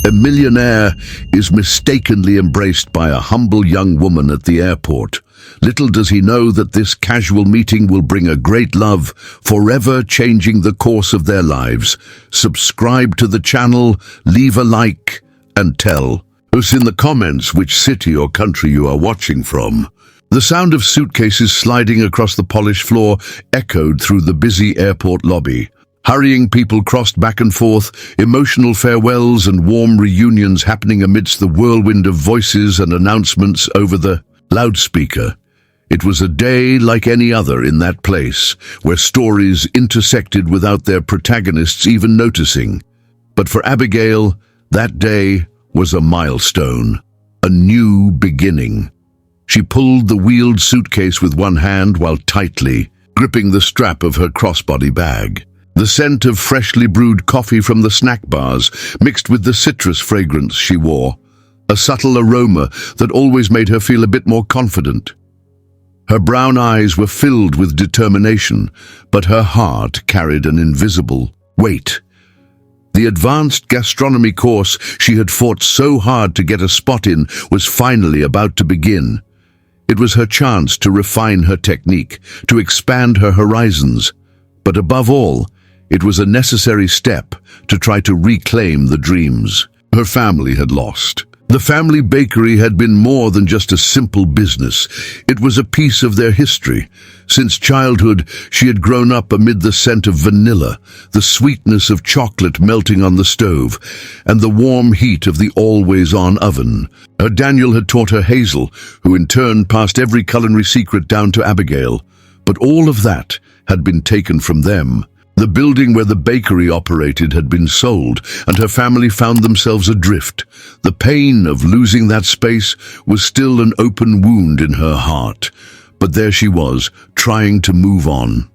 A millionaire is mistakenly embraced by a humble young woman at the airport. Little does he know that this casual meeting will bring a great love, forever changing the course of their lives. Subscribe to the channel, leave a like, and tell us in the comments which city or country you are watching from. The sound of suitcases sliding across the polished floor echoed through the busy airport lobby. Hurrying people crossed back and forth, emotional farewells and warm reunions happening amidst the whirlwind of voices and announcements over the loudspeaker. It was a day like any other in that place, where stories intersected without their protagonists even noticing. But for Abigail, that day was a milestone, a new beginning. She pulled the wheeled suitcase with one hand while tightly gripping the strap of her crossbody bag. The scent of freshly brewed coffee from the snack bars mixed with the citrus fragrance she wore, a subtle aroma that always made her feel a bit more confident. Her brown eyes were filled with determination, but her heart carried an invisible weight. The advanced gastronomy course she had fought so hard to get a spot in was finally about to begin. It was her chance to refine her technique, to expand her horizons, but above all, it was a necessary step to try to reclaim the dreams her family had lost. The family bakery had been more than just a simple business. It was a piece of their history. Since childhood, she had grown up amid the scent of vanilla, the sweetness of chocolate melting on the stove, and the warm heat of the always-on oven. Her Daniel had taught her Hazel, who in turn passed every culinary secret down to Abigail. But all of that had been taken from them. The building where the bakery operated had been sold, and her family found themselves adrift. The pain of losing that space was still an open wound in her heart, but there she was, trying to move on.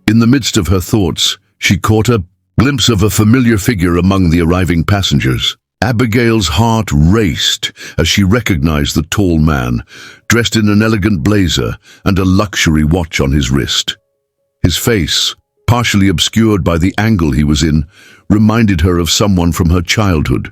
In the midst of her thoughts, she caught a glimpse of a familiar figure among the arriving passengers. Abigail's heart raced as she recognized the tall man, dressed in an elegant blazer and a luxury watch on his wrist. His face, partially obscured by the angle he was in, reminded her of someone from her childhood.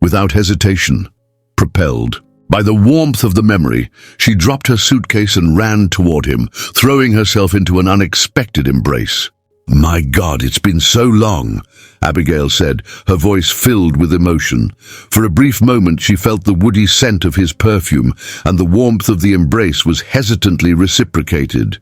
Without hesitation, propelled by the warmth of the memory, she dropped her suitcase and ran toward him, throwing herself into an unexpected embrace. "My God, it's been so long," Abigail said, her voice filled with emotion. For a brief moment she felt the woody scent of his perfume, and the warmth of the embrace was hesitantly reciprocated.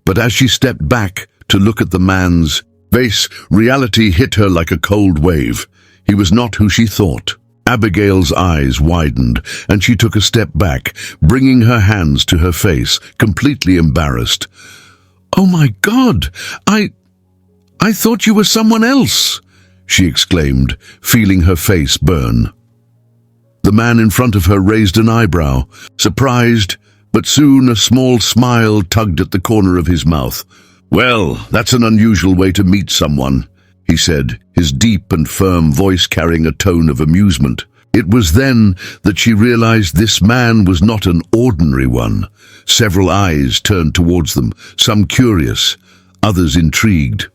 But as she stepped back to look at the man's face, reality hit her like a cold wave. He was not who she thought. Abigail's eyes widened, and she took a step back, bringing her hands to her face, completely embarrassed. "Oh my God, I thought you were someone else," she exclaimed, feeling her face burn. The man in front of her raised an eyebrow, surprised, but soon a small smile tugged at the corner of his mouth. "Well, that's an unusual way to meet someone," he said, his deep and firm voice carrying a tone of amusement. It was then that she realized this man was not an ordinary one. Several eyes turned towards them, some curious, others intrigued.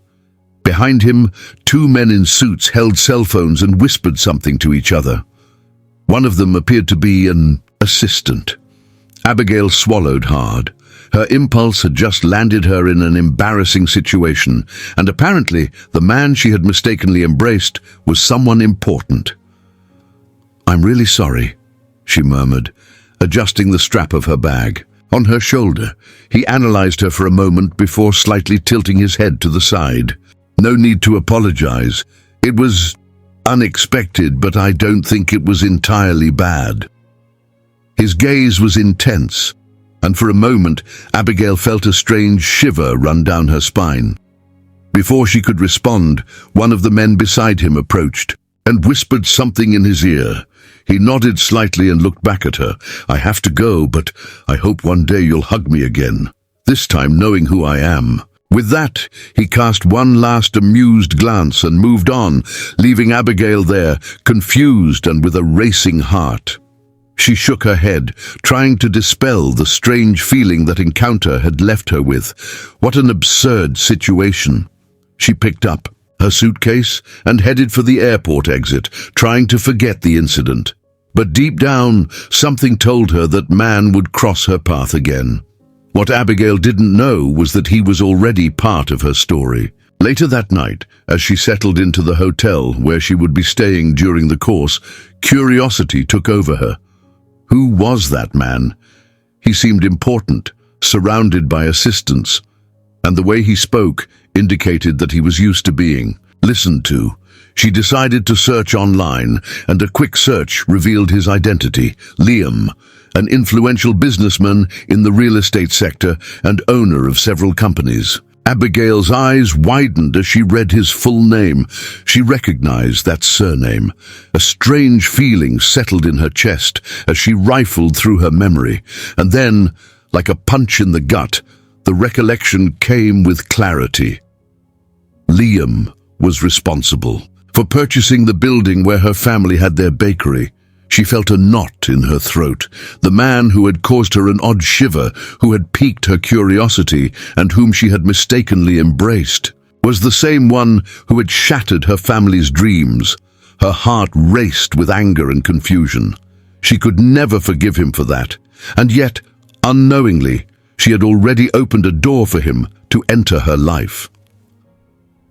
Behind him, two men in suits held cell phones and whispered something to each other. One of them appeared to be an assistant. Abigail swallowed hard. Her impulse had just landed her in an embarrassing situation, and apparently the man she had mistakenly embraced was someone important. "I'm really sorry," she murmured, adjusting the strap of her bag. On her shoulder, he analyzed her for a moment before slightly tilting his head to the side. "No need to apologize. It was unexpected, but I don't think it was entirely bad." His gaze was intense, and for a moment Abigail felt a strange shiver run down her spine. Before she could respond, one of the men beside him approached and whispered something in his ear. He nodded slightly and looked back at her. "I have to go, but I hope one day you'll hug me again, this time knowing who I am." With that, he cast one last amused glance and moved on, leaving Abigail there, confused and with a racing heart. She shook her head, trying to dispel the strange feeling that encounter had left her with. What an absurd situation. She picked up her suitcase, and headed for the airport exit, trying to forget the incident. But deep down, something told her that man would cross her path again. What Abigail didn't know was that he was already part of her story. Later that night, as she settled into the hotel where she would be staying during the course, curiosity took over her. Who was that man? He seemed important, surrounded by assistants, and the way he spoke indicated that he was used to being listened to. She decided to search online, and a quick search revealed his identity: Liam, an influential businessman in the real estate sector and owner of several companies. Abigail's eyes widened as she read his full name. She recognized that surname. A strange feeling settled in her chest as she rifled through her memory, and then, like a punch in the gut, the recollection came with clarity. Liam was responsible for purchasing the building where her family had their bakery. She felt a knot in her throat. The man who had caused her an odd shiver, who had piqued her curiosity, and whom she had mistakenly embraced, was the same one who had shattered her family's dreams. Her heart raced with anger and confusion. She could never forgive him for that, and yet, unknowingly, she had already opened a door for him to enter her life.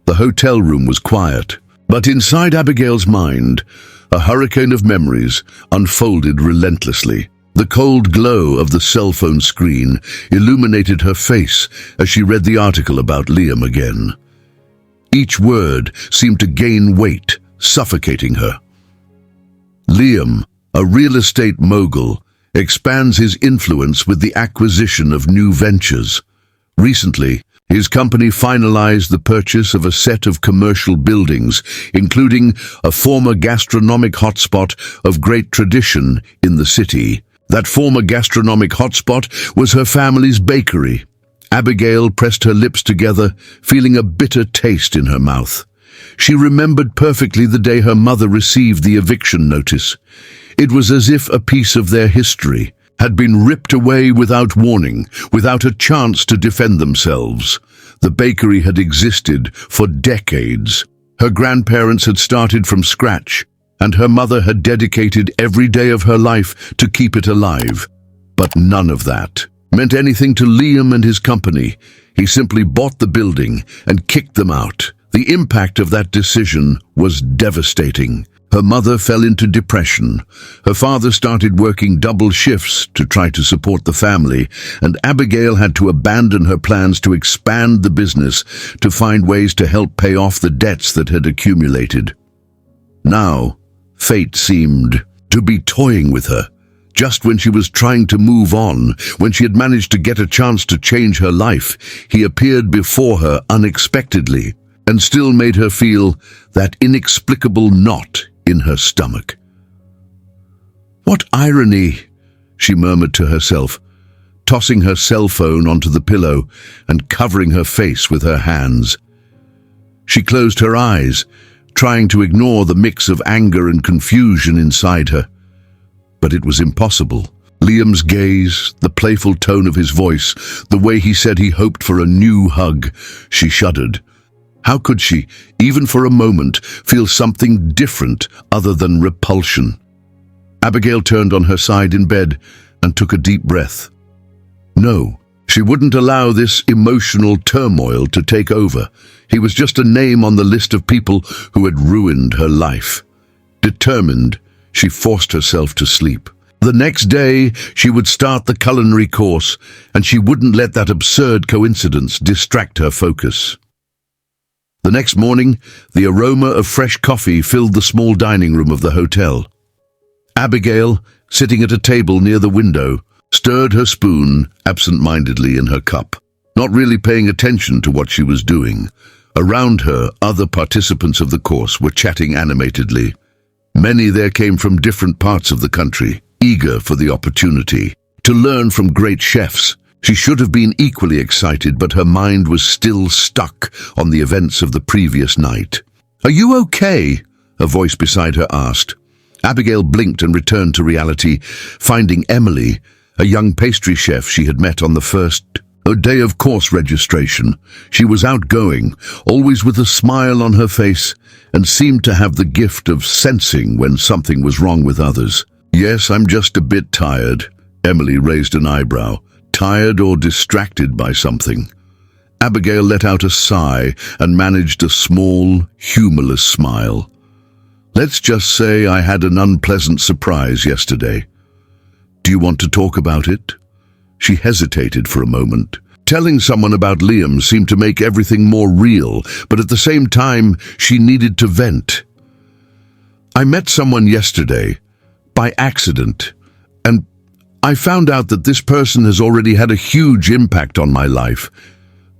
The hotel room was quiet, but inside Abigail's mind, a hurricane of memories unfolded relentlessly. The cold glow of the cell phone screen illuminated her face as she read the article about Liam again. Each word seemed to gain weight, suffocating her. Liam, a real estate mogul, expands his influence with the acquisition of new ventures. Recently, his company finalized the purchase of a set of commercial buildings, including a former gastronomic hotspot of great tradition in the city. That former gastronomic hotspot was her family's bakery. Abigail pressed her lips together, feeling a bitter taste in her mouth. She remembered perfectly the day her mother received the eviction notice. It was as if a piece of their history had been ripped away without warning, without a chance to defend themselves. The bakery had existed for decades. Her grandparents had started from scratch, and her mother had dedicated every day of her life to keep it alive. But none of that meant anything to Liam and his company. He simply bought the building and kicked them out. The impact of that decision was devastating. Her mother fell into depression. Her father started working double shifts to try to support the family, and Abigail had to abandon her plans to expand the business to find ways to help pay off the debts that had accumulated. Now, fate seemed to be toying with her. Just when she was trying to move on, when she had managed to get a chance to change her life, he appeared before her unexpectedly and still made her feel that inexplicable knot in her stomach. "What irony," she murmured to herself, tossing her cell phone onto the pillow and covering her face with her hands. She closed her eyes, trying to ignore the mix of anger and confusion inside her. But it was impossible. Liam's gaze, the playful tone of his voice, the way he said he hoped for a new hug. She shuddered. How could she, even for a moment, feel something different other than repulsion? Abigail turned on her side in bed and took a deep breath. No, she wouldn't allow this emotional turmoil to take over. He was just a name on the list of people who had ruined her life. Determined, she forced herself to sleep. The next day, she would start the culinary course, and she wouldn't let that absurd coincidence distract her focus. The next morning, the aroma of fresh coffee filled the small dining room of the hotel. Abigail, sitting at a table near the window, stirred her spoon absent-mindedly in her cup, not really paying attention to what she was doing. Around her, other participants of the course were chatting animatedly. Many there came from different parts of the country, eager for the opportunity to learn from great chefs. She should have been equally excited, but her mind was still stuck on the events of the previous night. "Are you okay?" a voice beside her asked. Abigail blinked and returned to reality, finding Emily, a young pastry chef she had met on the first A day of course registration. She was outgoing, always with a smile on her face, and seemed to have the gift of sensing when something was wrong with others. "Yes, I'm just a bit tired." Emily raised an eyebrow. Tired or distracted by something? Abigail let out a sigh and managed a small, humorless smile. "Let's just say I had an unpleasant surprise yesterday." "Do you want to talk about it?" She hesitated for a moment. Telling someone about Liam seemed to make everything more real, but at the same time, she needed to vent. "I met someone yesterday, by accident, and I found out that this person has already had a huge impact on my life,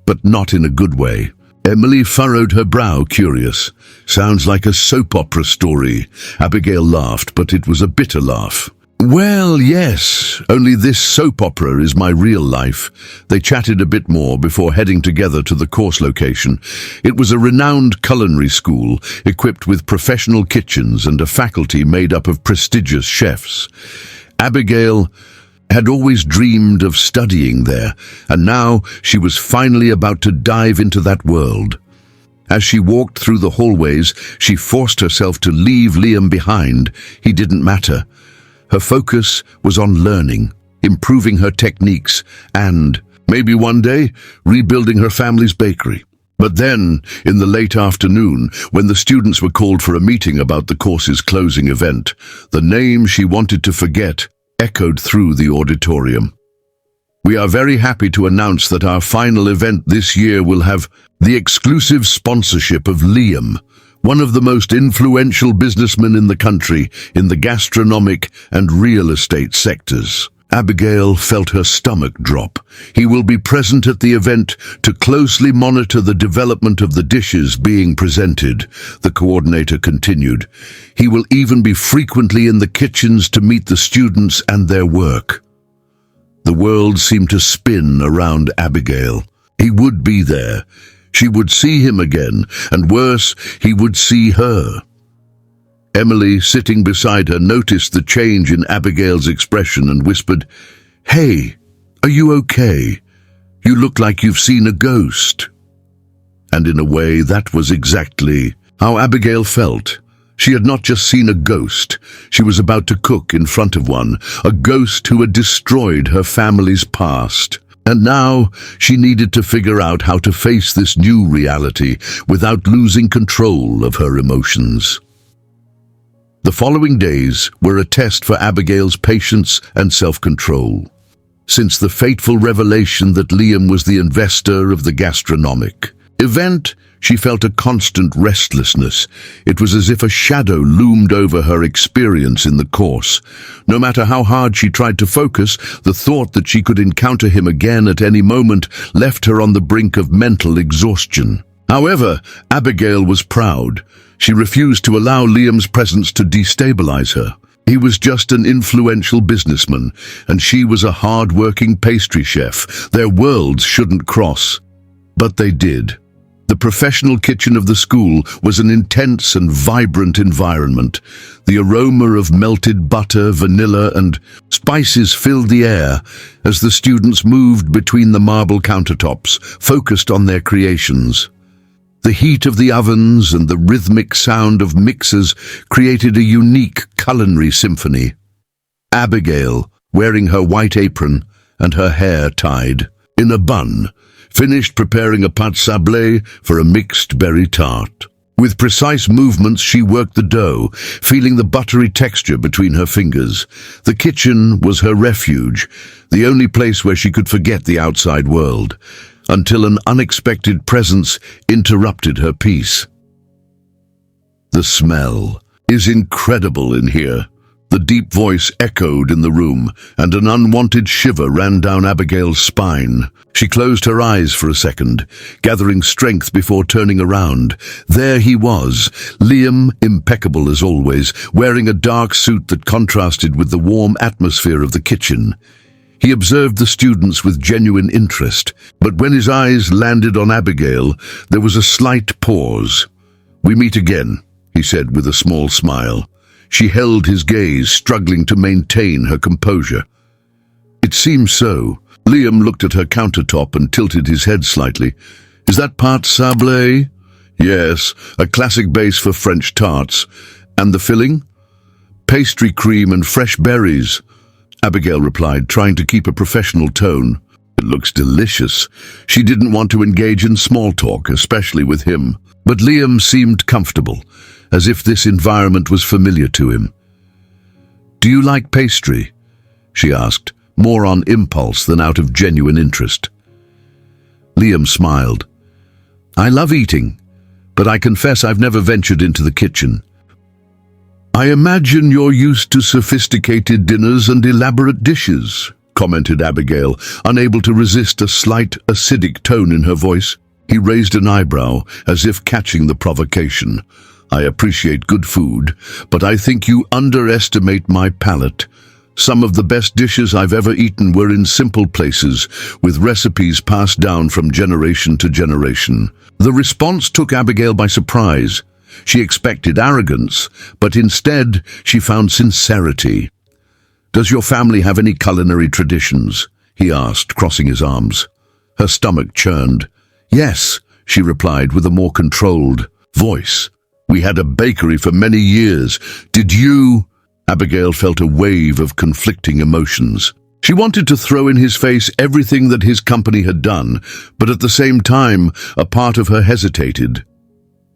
but not in a good way." Emily furrowed her brow, curious. "Sounds like a soap opera story." Abigail laughed, but it was a bitter laugh. "Well, yes, only this soap opera is my real life." They chatted a bit more before heading together to the course location. It was a renowned culinary school, equipped with professional kitchens and a faculty made up of prestigious chefs. Abigail had always dreamed of studying there, and now she was finally about to dive into that world. As she walked through the hallways, she forced herself to leave Liam behind. He didn't matter. Her focus was on learning, improving her techniques, and, maybe one day, rebuilding her family's bakery. But then, in the late afternoon, when the students were called for a meeting about the course's closing event, the name she wanted to forget echoed through the auditorium. "We are very happy to announce that our final event this year will have the exclusive sponsorship of Liam, one of the most influential businessmen in the country in the gastronomic and real estate sectors." Abigail felt her stomach drop. "He will be present at the event to closely monitor the development of the dishes being presented," the coordinator continued. "He will even be frequently in the kitchens to meet the students and their work." The world seemed to spin around Abigail. He would be there. She would see him again, and worse, he would see her. Emily, sitting beside her, noticed the change in Abigail's expression and whispered, "Hey, are you okay? You look like you've seen a ghost." And in a way, that was exactly how Abigail felt. She had not just seen a ghost, she was about to cook in front of one, a ghost who had destroyed her family's past. And now she needed to figure out how to face this new reality without losing control of her emotions. The following days were a test for Abigail's patience and self-control. Since the fateful revelation that Liam was the investor of the gastronomic event, she felt a constant restlessness. It was as if a shadow loomed over her experience in the course. No matter how hard she tried to focus, the thought that she could encounter him again at any moment left her on the brink of mental exhaustion. However, Abigail was proud. She refused to allow Liam's presence to destabilize her. He was just an influential businessman, and she was a hard-working pastry chef. Their worlds shouldn't cross. But they did. The professional kitchen of the school was an intense and vibrant environment. The aroma of melted butter, vanilla, and spices filled the air as the students moved between the marble countertops, focused on their creations. The heat of the ovens and the rhythmic sound of mixers created a unique culinary symphony. Abigail, wearing her white apron and her hair tied in a bun, finished preparing a pâte sablé for a mixed berry tart. With precise movements, she worked the dough, feeling the buttery texture between her fingers. The kitchen was her refuge, the only place where she could forget the outside world, until an unexpected presence interrupted her peace. "The smell is incredible in here." The deep voice echoed in the room, and an unwanted shiver ran down Abigail's spine. She closed her eyes for a second, gathering strength before turning around. There he was, Liam, impeccable as always, wearing a dark suit that contrasted with the warm atmosphere of the kitchen. He observed the students with genuine interest, but when his eyes landed on Abigail, there was a slight pause. "We meet again," he said with a small smile. She held his gaze, struggling to maintain her composure. "It seems so. Liam looked at her countertop and tilted his head slightly. Is that pâte sablé? Yes, a classic base for French tarts. And the filling? Pastry cream and fresh berries, Abigail replied, trying to keep a professional tone. It looks delicious. She didn't want to engage in small talk, especially with him. But Liam seemed comfortable, as if this environment was familiar to him. Do you like pastry? She asked, more on impulse than out of genuine interest. Liam smiled. I love eating, but I confess I've never ventured into the kitchen. I imagine you're used to sophisticated dinners and elaborate dishes, commented Abigail, unable to resist a slight acidic tone in her voice. He raised an eyebrow, as if catching the provocation. I appreciate good food, but I think you underestimate my palate. Some of the best dishes I've ever eaten were in simple places, with recipes passed down from generation to generation. The response took Abigail by surprise. She expected arrogance, but instead she found sincerity. Does your family have any culinary traditions? He asked, crossing his arms. Her stomach churned. Yes, she replied with a more controlled voice. We had a bakery for many years. Did you? Abigail felt a wave of conflicting emotions. She wanted to throw in his face everything that his company had done, but at the same time, a part of her hesitated.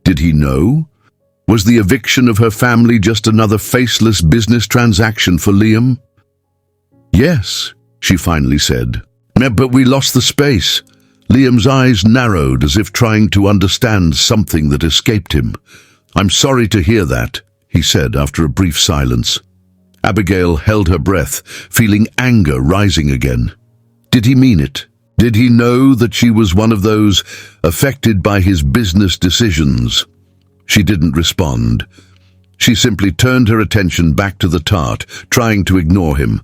Did he know? Was the eviction of her family just another faceless business transaction for Liam? Yes, she finally said. But we lost the space. Liam's eyes narrowed as if trying to understand something that escaped him. I'm sorry to hear that, he said after a brief silence. Abigail held her breath, feeling anger rising again. Did he mean it? Did he know that she was one of those affected by his business decisions? She didn't respond. She simply turned her attention back to the tart, trying to ignore him.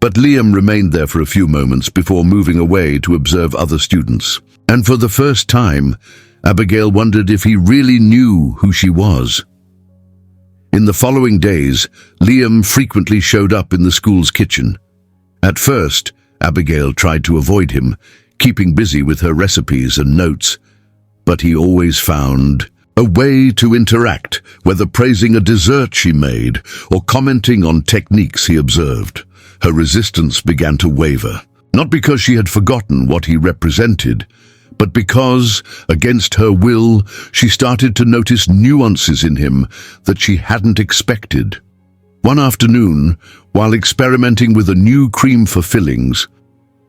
But Liam remained there for a few moments before moving away to observe other students. And for the first time, Abigail wondered if he really knew who she was. In the following days, Liam frequently showed up in the school's kitchen. At first, Abigail tried to avoid him, keeping busy with her recipes and notes. But he always found a way to interact, whether praising a dessert she made or commenting on techniques he observed. Her resistance began to waver, not because she had forgotten what he represented, but because, against her will, she started to notice nuances in him that she hadn't expected. One afternoon, while experimenting with a new cream for fillings,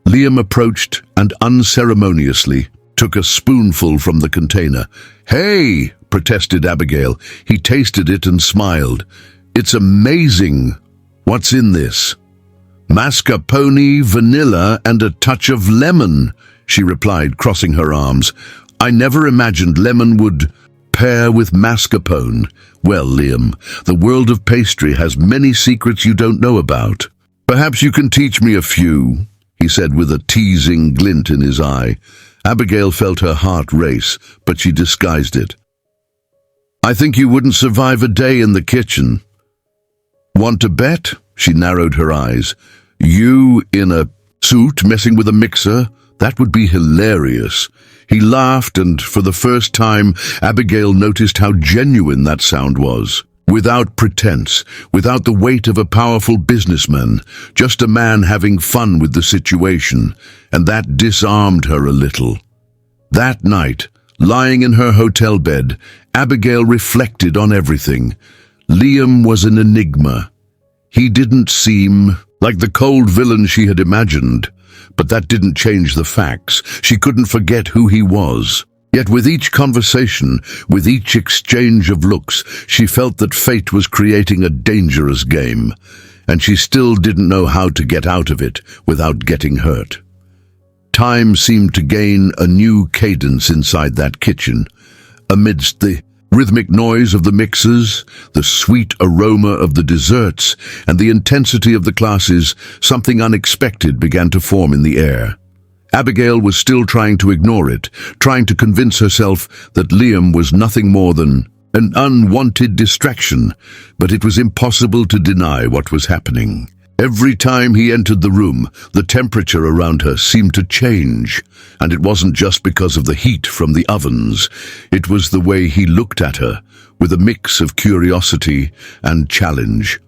Liam approached and unceremoniously took a spoonful from the container. Hey, protested Abigail. He tasted it and smiled. It's amazing. What's in this? Mascarpone, vanilla, and a touch of lemon, she replied, crossing her arms. I never imagined lemon would pair with mascarpone. Well, Liam, the world of pastry has many secrets you don't know about. Perhaps you can teach me a few, he said with a teasing glint in his eye. Abigail felt her heart race, but she disguised it. I think you wouldn't survive a day in the kitchen. Want to bet? She narrowed her eyes. You in a suit messing with a mixer? That would be hilarious. He laughed, and for the first time, Abigail noticed how genuine that sound was. Without pretense, without the weight of a powerful businessman, just a man having fun with the situation, and that disarmed her a little. That night, lying in her hotel bed, Abigail reflected on everything. Liam was an enigma. He didn't seem like the cold villain she had imagined, but that didn't change the facts. She couldn't forget who he was. Yet with each conversation, with each exchange of looks, she felt that fate was creating a dangerous game, and she still didn't know how to get out of it without getting hurt. Time seemed to gain a new cadence inside that kitchen. Amidst the rhythmic noise of the mixers, the sweet aroma of the desserts, and the intensity of the classes, something unexpected began to form in the air. Abigail was still trying to ignore it, trying to convince herself that Liam was nothing more than an unwanted distraction, but it was impossible to deny what was happening. Every time he entered the room, the temperature around her seemed to change, and it wasn't just because of the heat from the ovens. It was the way he looked at her, with a mix of curiosity and challenge.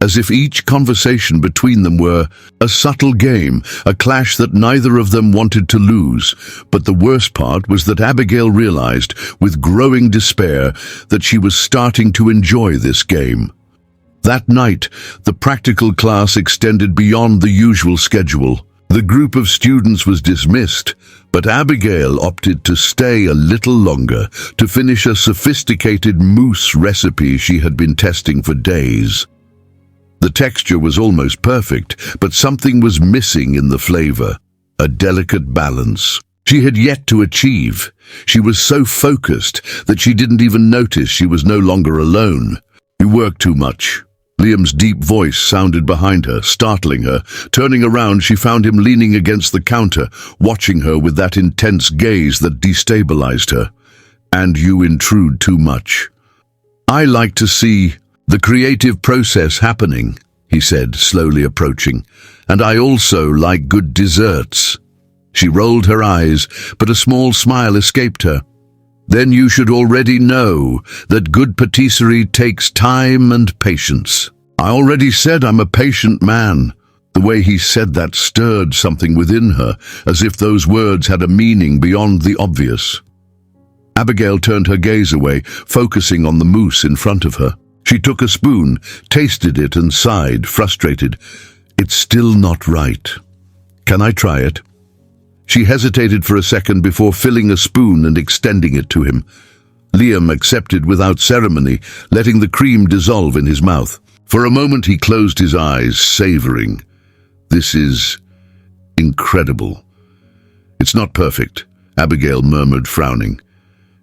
As if each conversation between them were a subtle game, a clash that neither of them wanted to lose. But the worst part was that Abigail realized, with growing despair, that she was starting to enjoy this game. That night, the practical class extended beyond the usual schedule. The group of students was dismissed, but Abigail opted to stay a little longer to finish a sophisticated mousse recipe she had been testing for days. The texture was almost perfect, but something was missing in the flavor, a delicate balance she had yet to achieve. She was so focused that she didn't even notice she was no longer alone. "You work too much." Liam's deep voice sounded behind her, startling her. Turning around, she found him leaning against the counter, watching her with that intense gaze that destabilized her. "And you intrude too much." "I like to see the creative process happening," he said, slowly approaching. "And I also like good desserts." She rolled her eyes, but a small smile escaped her. "Then you should already know that good patisserie takes time and patience." "I already said I'm a patient man." The way he said that stirred something within her, as if those words had a meaning beyond the obvious. Abigail turned her gaze away, focusing on the mousse in front of her. She took a spoon, tasted it and sighed, frustrated. "It's still not right. Can I try it?" She hesitated for a second before filling a spoon and extending it to him. Liam accepted without ceremony, letting the cream dissolve in his mouth. For a moment he closed his eyes, savoring. "This is incredible." "It's not perfect," Abigail murmured, frowning.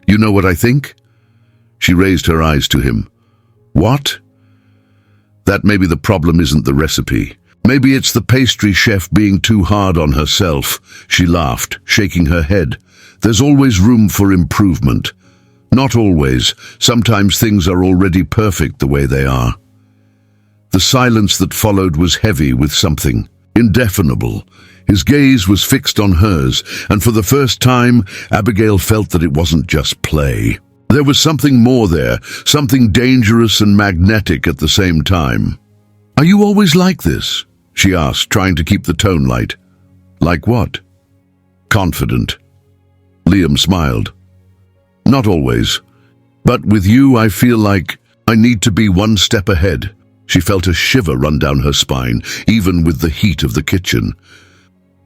"You know what I think?" She raised her eyes to him. "What?" "That maybe the problem isn't the recipe. Maybe it's the pastry chef being too hard on herself." She laughed, shaking her head. "There's always room for improvement." "Not always. Sometimes things are already perfect the way they are." The silence that followed was heavy with something indefinable. His gaze was fixed on hers, and for the first time, Abigail felt that it wasn't just play. There was something more there, something dangerous and magnetic at the same time. "Are you always like this?" she asked, trying to keep the tone light. "Like what?" "Confident." Liam smiled. "Not always. But with you, I feel like I need to be one step ahead." She felt a shiver run down her spine, even with the heat of the kitchen.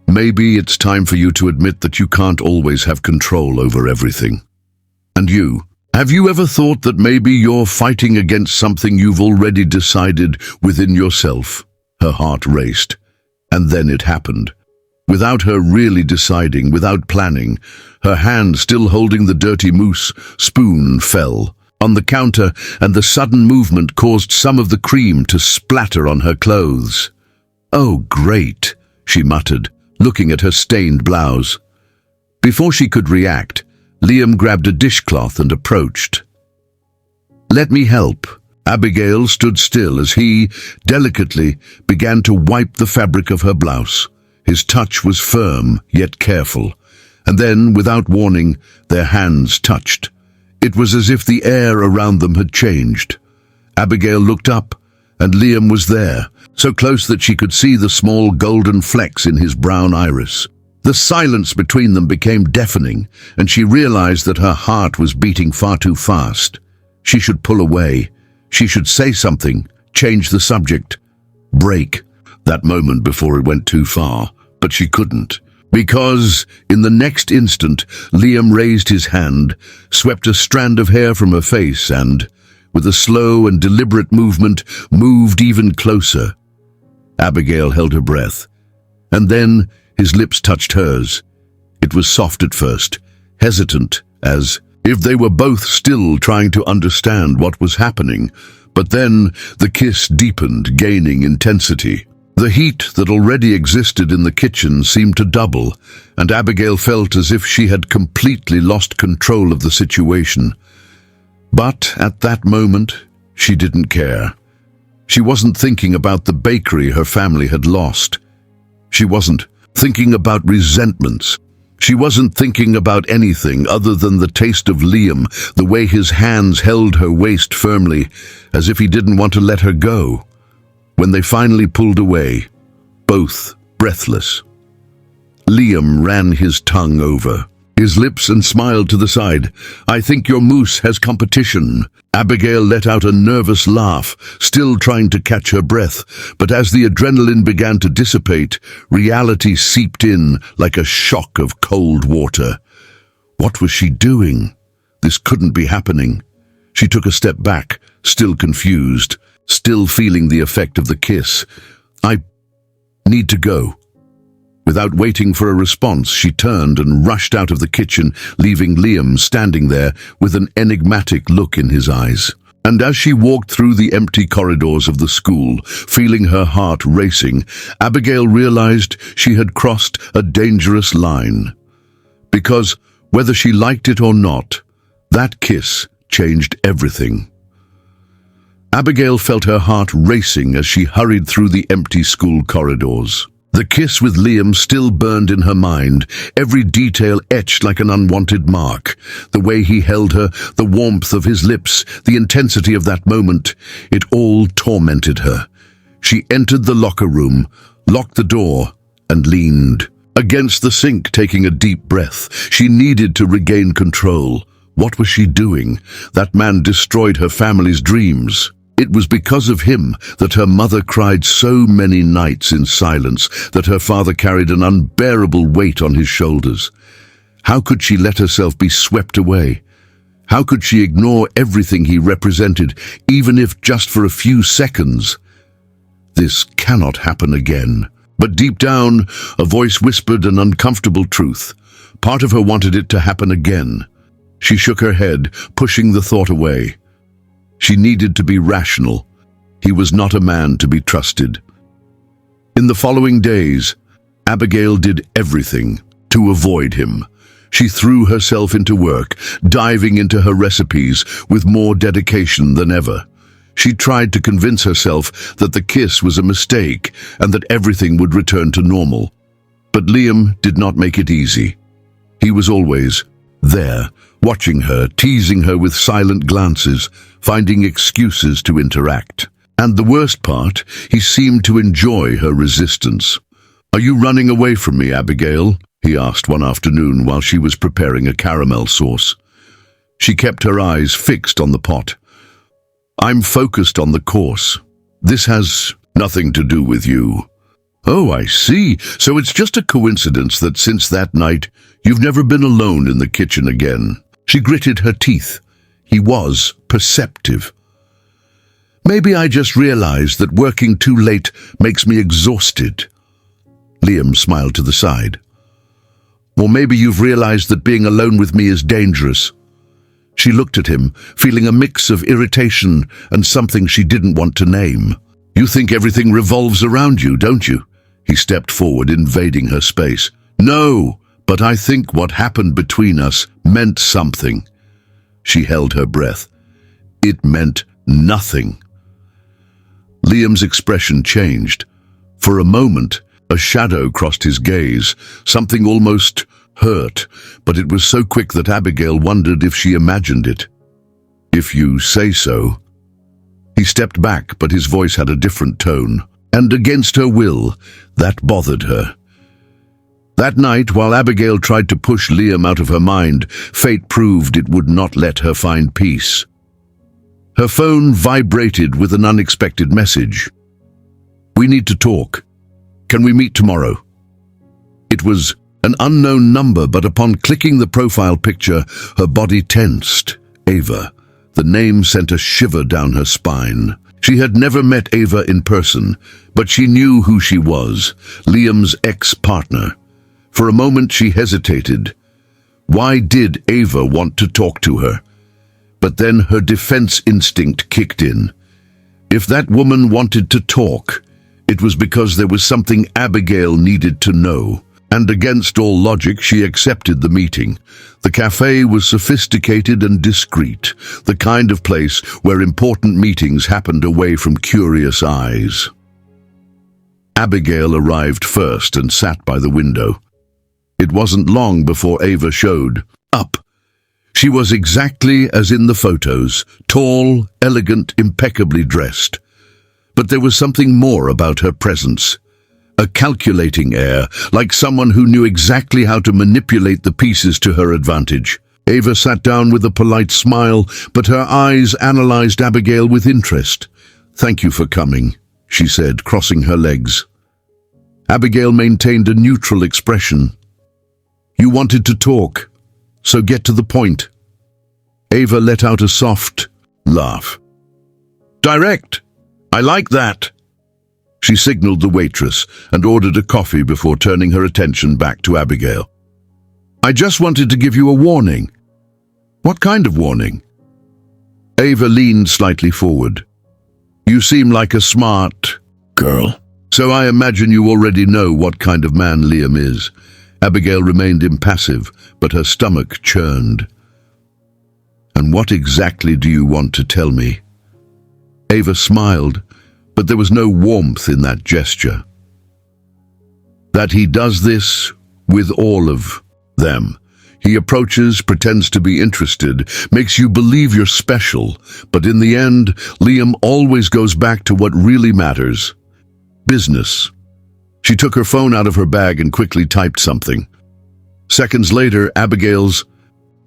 "Maybe it's time for you to admit that you can't always have control over everything." "And you? Have you ever thought that maybe you're fighting against something you've already decided within yourself?" Her heart raced. And then it happened. Without her really deciding, without planning, her hand still holding the dirty mousse spoon fell on the counter, and the sudden movement caused some of the cream to splatter on her clothes. "Oh, great," she muttered, looking at her stained blouse. Before she could react, Liam grabbed a dishcloth and approached. "Let me help." Abigail stood still as he, delicately, began to wipe the fabric of her blouse. His touch was firm, yet careful, and then, without warning, their hands touched. It was as if the air around them had changed. Abigail looked up, and Liam was there, so close that she could see the small golden flecks in his brown iris. The silence between them became deafening, and she realized that her heart was beating far too fast. She should pull away. She should say something, change the subject, break that moment before it went too far. But she couldn't, because in the next instant, Liam raised his hand, swept a strand of hair from her face and, with a slow and deliberate movement, moved even closer. Abigail held her breath, and then his lips touched hers. It was soft at first, hesitant, as if they were both still trying to understand what was happening, but then the kiss deepened, gaining intensity. The heat that already existed in the kitchen seemed to double, and Abigail felt as if she had completely lost control of the situation. But at that moment, she didn't care. She wasn't thinking about the bakery her family had lost. She wasn't thinking about resentments. She wasn't thinking about anything other than the taste of Liam, the way his hands held her waist firmly, as if he didn't want to let her go. When they finally pulled away, both breathless, Liam ran his tongue over his lips and smiled to the side. "I think your moose has competition." Abigail let out a nervous laugh, still trying to catch her breath, but as the adrenaline began to dissipate, reality seeped in like a shock of cold water. What was she doing? This couldn't be happening. She took a step back, still confused, still feeling the effect of the kiss. "I need to go." Without waiting for a response, she turned and rushed out of the kitchen, leaving Liam standing there with an enigmatic look in his eyes. And as she walked through the empty corridors of the school, feeling her heart racing, Abigail realized she had crossed a dangerous line. Because, whether she liked it or not, that kiss changed everything. Abigail felt her heart racing as she hurried through the empty school corridors. The kiss with Liam still burned in her mind, every detail etched like an unwanted mark. The way he held her, the warmth of his lips, the intensity of that moment, it all tormented her. She entered the locker room, locked the door, and leaned against the sink, taking a deep breath. She needed to regain control. What was she doing? That man destroyed her family's dreams. It was because of him that her mother cried so many nights in silence, that her father carried an unbearable weight on his shoulders. How could she let herself be swept away? How could she ignore everything he represented, even if just for a few seconds? This cannot happen again. But deep down, a voice whispered an uncomfortable truth. Part of her wanted it to happen again. She shook her head, pushing the thought away. She needed to be rational. He was not a man to be trusted. In the following days, Abigail did everything to avoid him. She threw herself into work, diving into her recipes with more dedication than ever. She tried to convince herself that the kiss was a mistake and that everything would return to normal. But Liam did not make it easy. He was always there, watching her, teasing her with silent glances, finding excuses to interact. And the worst part, he seemed to enjoy her resistance. "Are you running away from me, Abigail?" he asked one afternoon while she was preparing a caramel sauce. She kept her eyes fixed on the pot. "I'm focused on the course. This has nothing to do with you." "Oh, I see. So it's just a coincidence that since that night, you've never been alone in the kitchen again." She gritted her teeth. He was perceptive. "Maybe I just realized that working too late makes me exhausted." Liam smiled to the side. "Or maybe you've realized that being alone with me is dangerous." She looked at him, feeling a mix of irritation and something she didn't want to name. "You think everything revolves around you, don't you?" He stepped forward, invading her space. "No, but I think what happened between us meant something." She held her breath. It meant nothing. Liam's expression changed. For a moment, a shadow crossed his gaze, something almost hurt, but it was so quick that Abigail wondered if she imagined it. "If you say so." He stepped back, but his voice had a different tone, and against her will, that bothered her. That night, while Abigail tried to push Liam out of her mind, fate proved it would not let her find peace. Her phone vibrated with an unexpected message. "We need to talk. Can we meet tomorrow?" It was an unknown number, but upon clicking the profile picture, her body tensed. Ava. The name sent a shiver down her spine. She had never met Ava in person, but she knew who she was, Liam's ex-partner. For a moment she hesitated. Why did Ava want to talk to her? But then her defense instinct kicked in. If that woman wanted to talk, it was because there was something Abigail needed to know. And against all logic, she accepted the meeting. The cafe was sophisticated and discreet, the kind of place where important meetings happened away from curious eyes. Abigail arrived first and sat by the window. It wasn't long before Ava showed up. She was exactly as in the photos, tall, elegant, impeccably dressed. But there was something more about her presence. A calculating air, like someone who knew exactly how to manipulate the pieces to her advantage. Ava sat down with a polite smile, but her eyes analyzed Abigail with interest. "Thank you for coming," she said, crossing her legs. Abigail maintained a neutral expression. "You wanted to talk, so get to the point." Ava let out a soft laugh. "Direct. I like that." She signaled the waitress and ordered a coffee before turning her attention back to Abigail. "I just wanted to give you a warning." "What kind of warning?" Ava leaned slightly forward. "You seem like a smart girl, so I imagine you already know what kind of man Liam is." Abigail remained impassive, but her stomach churned. "And what exactly do you want to tell me?" Ava smiled, but there was no warmth in that gesture. "That he does this with all of them. He approaches, pretends to be interested, makes you believe you're special, but in the end, Liam always goes back to what really matters. Business." She took her phone out of her bag and quickly typed something. Seconds later, Abigail's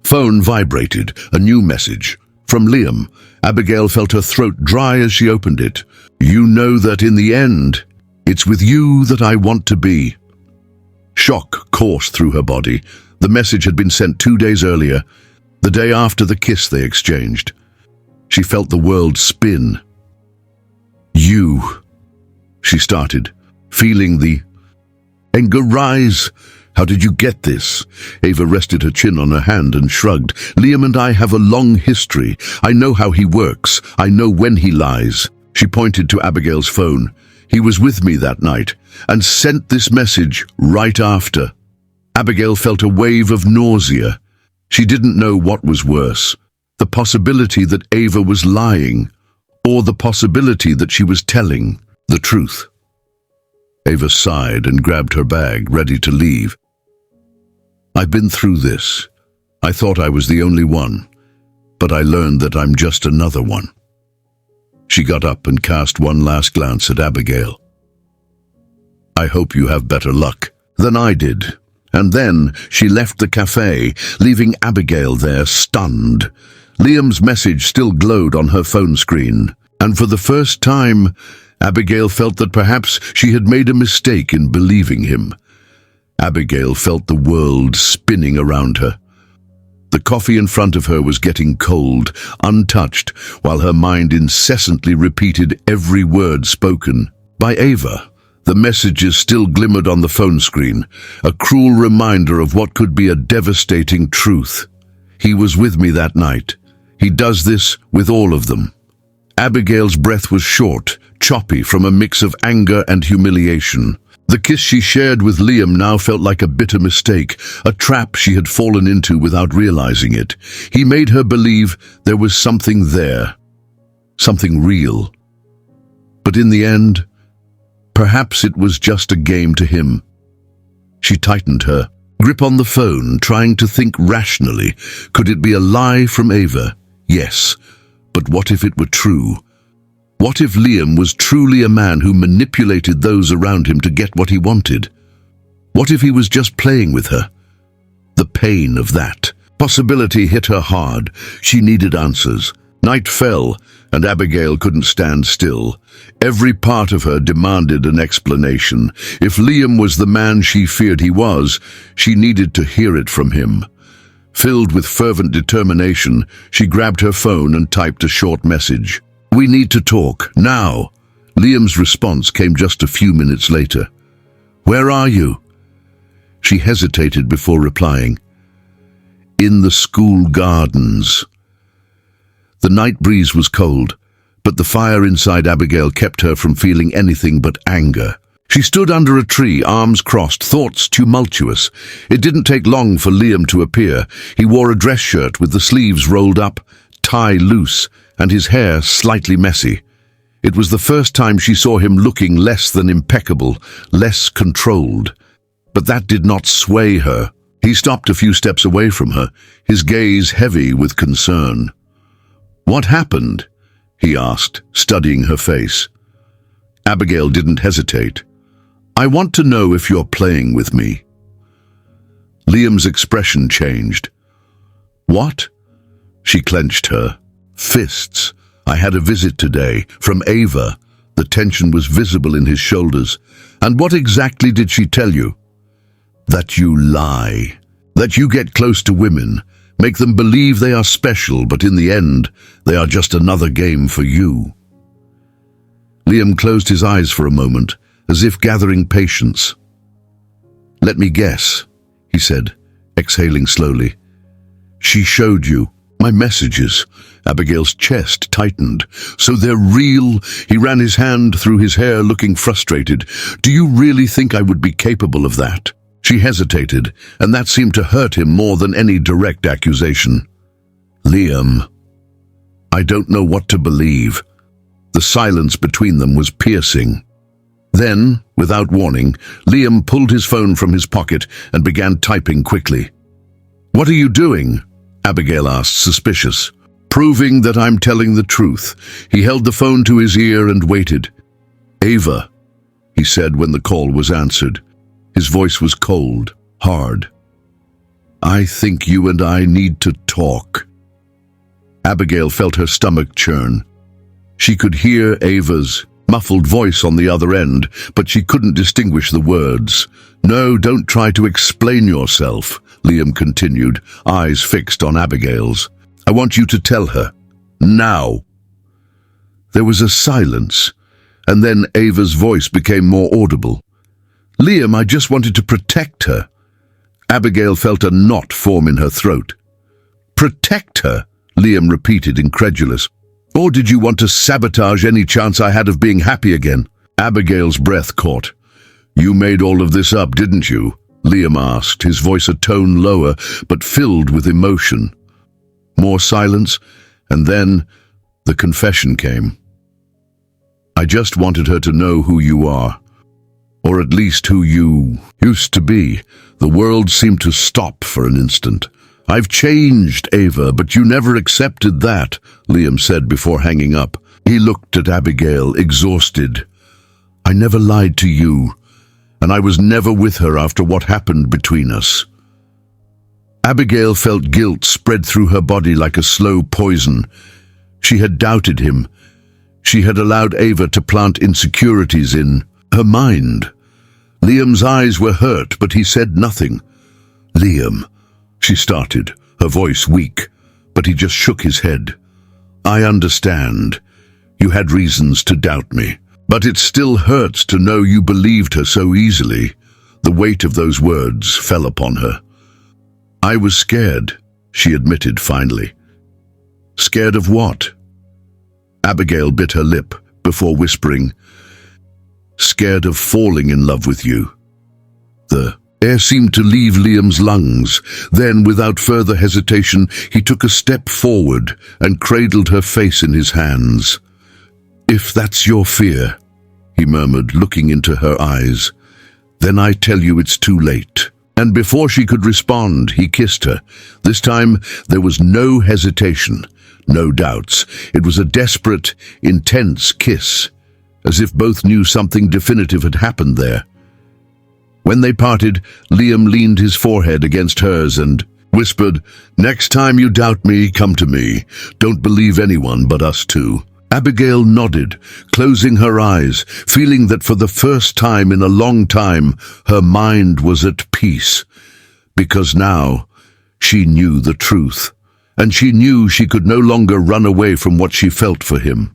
phone vibrated, a new message. From Liam. Abigail felt her throat dry as she opened it. "You know that in the end, it's with you that I want to be." Shock coursed through her body. The message had been sent 2 days earlier, the day after the kiss they exchanged. She felt the world spin. "You," she started, feeling the anger rise. "How did you get this?" Ava rested her chin on her hand and shrugged. "Liam and I have a long history. I know how he works. I know when he lies." She pointed to Abigail's phone. "He was with me that night and sent this message right after." Abigail felt a wave of nausea. She didn't know what was worse, the possibility that Ava was lying, or the possibility that she was telling the truth. Ava sighed and grabbed her bag, ready to leave. "I've been through this. I thought I was the only one, but I learned that I'm just another one." She got up and cast one last glance at Abigail. "I hope you have better luck than I did." And then she left the cafe, leaving Abigail there stunned. Liam's message still glowed on her phone screen, and for the first time, Abigail felt that perhaps she had made a mistake in believing him. Abigail felt the world spinning around her. The coffee in front of her was getting cold, untouched, while her mind incessantly repeated every word spoken by Ava. The messages still glimmered on the phone screen, a cruel reminder of what could be a devastating truth. "He was with me that night. He does this with all of them." Abigail's breath was short, choppy from a mix of anger and humiliation. The kiss she shared with Liam now felt like a bitter mistake, a trap she had fallen into without realizing it. He made her believe there was something there, something real. But in the end, perhaps it was just a game to him. She tightened her grip on the phone, trying to think rationally. Could it be a lie from Ava? Yes, but what if it were true? What if Liam was truly a man who manipulated those around him to get what he wanted? What if he was just playing with her? The pain of that possibility hit her hard. She needed answers. Night fell, and Abigail couldn't stand still. Every part of her demanded an explanation. If Liam was the man she feared he was, she needed to hear it from him. Filled with fervent determination, she grabbed her phone and typed a short message. "We need to talk, now." Liam's response came just a few minutes later. "Where are you?" She hesitated before replying. "In the school gardens." The night breeze was cold, but the fire inside Abigail kept her from feeling anything but anger. She stood under a tree, arms crossed, thoughts tumultuous. It didn't take long for Liam to appear. He wore a dress shirt with the sleeves rolled up, tie loose, and his hair slightly messy. It was the first time she saw him looking less than impeccable, less controlled. But that did not sway her. He stopped a few steps away from her, his gaze heavy with concern. "What happened?" he asked, studying her face. Abigail didn't hesitate. "I want to know if you're playing with me." Liam's expression changed. "What?" She clenched her fists. "I had a visit today, from Ava." The tension was visible in his shoulders. "And what exactly did she tell you?" "That you lie. That you get close to women, make them believe they are special, but in the end, they are just another game for you." Liam closed his eyes for a moment, as if gathering patience. "Let me guess," he said, exhaling slowly. "She showed you my messages." Abigail's chest tightened. "So they're real?" He ran his hand through his hair, looking frustrated. "Do you really think I would be capable of that?" She hesitated, and that seemed to hurt him more than any direct accusation. "Liam, I don't know what to believe." The silence between them was piercing. Then, without warning, Liam pulled his phone from his pocket and began typing quickly. "What are you doing?" Abigail asked, suspicious. "Proving that I'm telling the truth." He held the phone to his ear and waited. "Ava," he said when the call was answered. His voice was cold, hard. "I think you and I need to talk." Abigail felt her stomach churn. She could hear Ava's muffled voice on the other end, but she couldn't distinguish the words. "No, don't try to explain yourself," Liam continued, eyes fixed on Abigail's. "I want you to tell her. Now." There was a silence, and then Ava's voice became more audible. "Liam, I just wanted to protect her." Abigail felt a knot form in her throat. "Protect her?" Liam repeated, incredulous. "Or did you want to sabotage any chance I had of being happy again?" Abigail's breath caught. "You made all of this up, didn't you?" Liam asked, his voice a tone lower, but filled with emotion. More silence, and then the confession came. "I just wanted her to know who you are. Or at least who you used to be." The world seemed to stop for an instant. "I've changed, Ava, but you never accepted that," Liam said before hanging up. He looked at Abigail, exhausted. "I never lied to you, and I was never with her after what happened between us." Abigail felt guilt spread through her body like a slow poison. She had doubted him. She had allowed Ava to plant insecurities in her mind. Liam's eyes were hurt, but he said nothing. "Liam," she started, her voice weak, but he just shook his head. "I understand. You had reasons to doubt me, but it still hurts to know you believed her so easily." The weight of those words fell upon her. "I was scared," she admitted finally. "Scared of what?" Abigail bit her lip before whispering, "Scared of falling in love with you." The air seemed to leave Liam's lungs. Then, without further hesitation, he took a step forward and cradled her face in his hands. "If that's your fear," he murmured, looking into her eyes, "then I tell you it's too late." And before she could respond, he kissed her. This time, there was no hesitation, no doubts. It was a desperate, intense kiss, as if both knew something definitive had happened there. When they parted, Liam leaned his forehead against hers and whispered, "Next time you doubt me, come to me. Don't believe anyone but us two." Abigail nodded, closing her eyes, feeling that for the first time in a long time, her mind was at peace. Because now, she knew the truth, and she knew she could no longer run away from what she felt for him.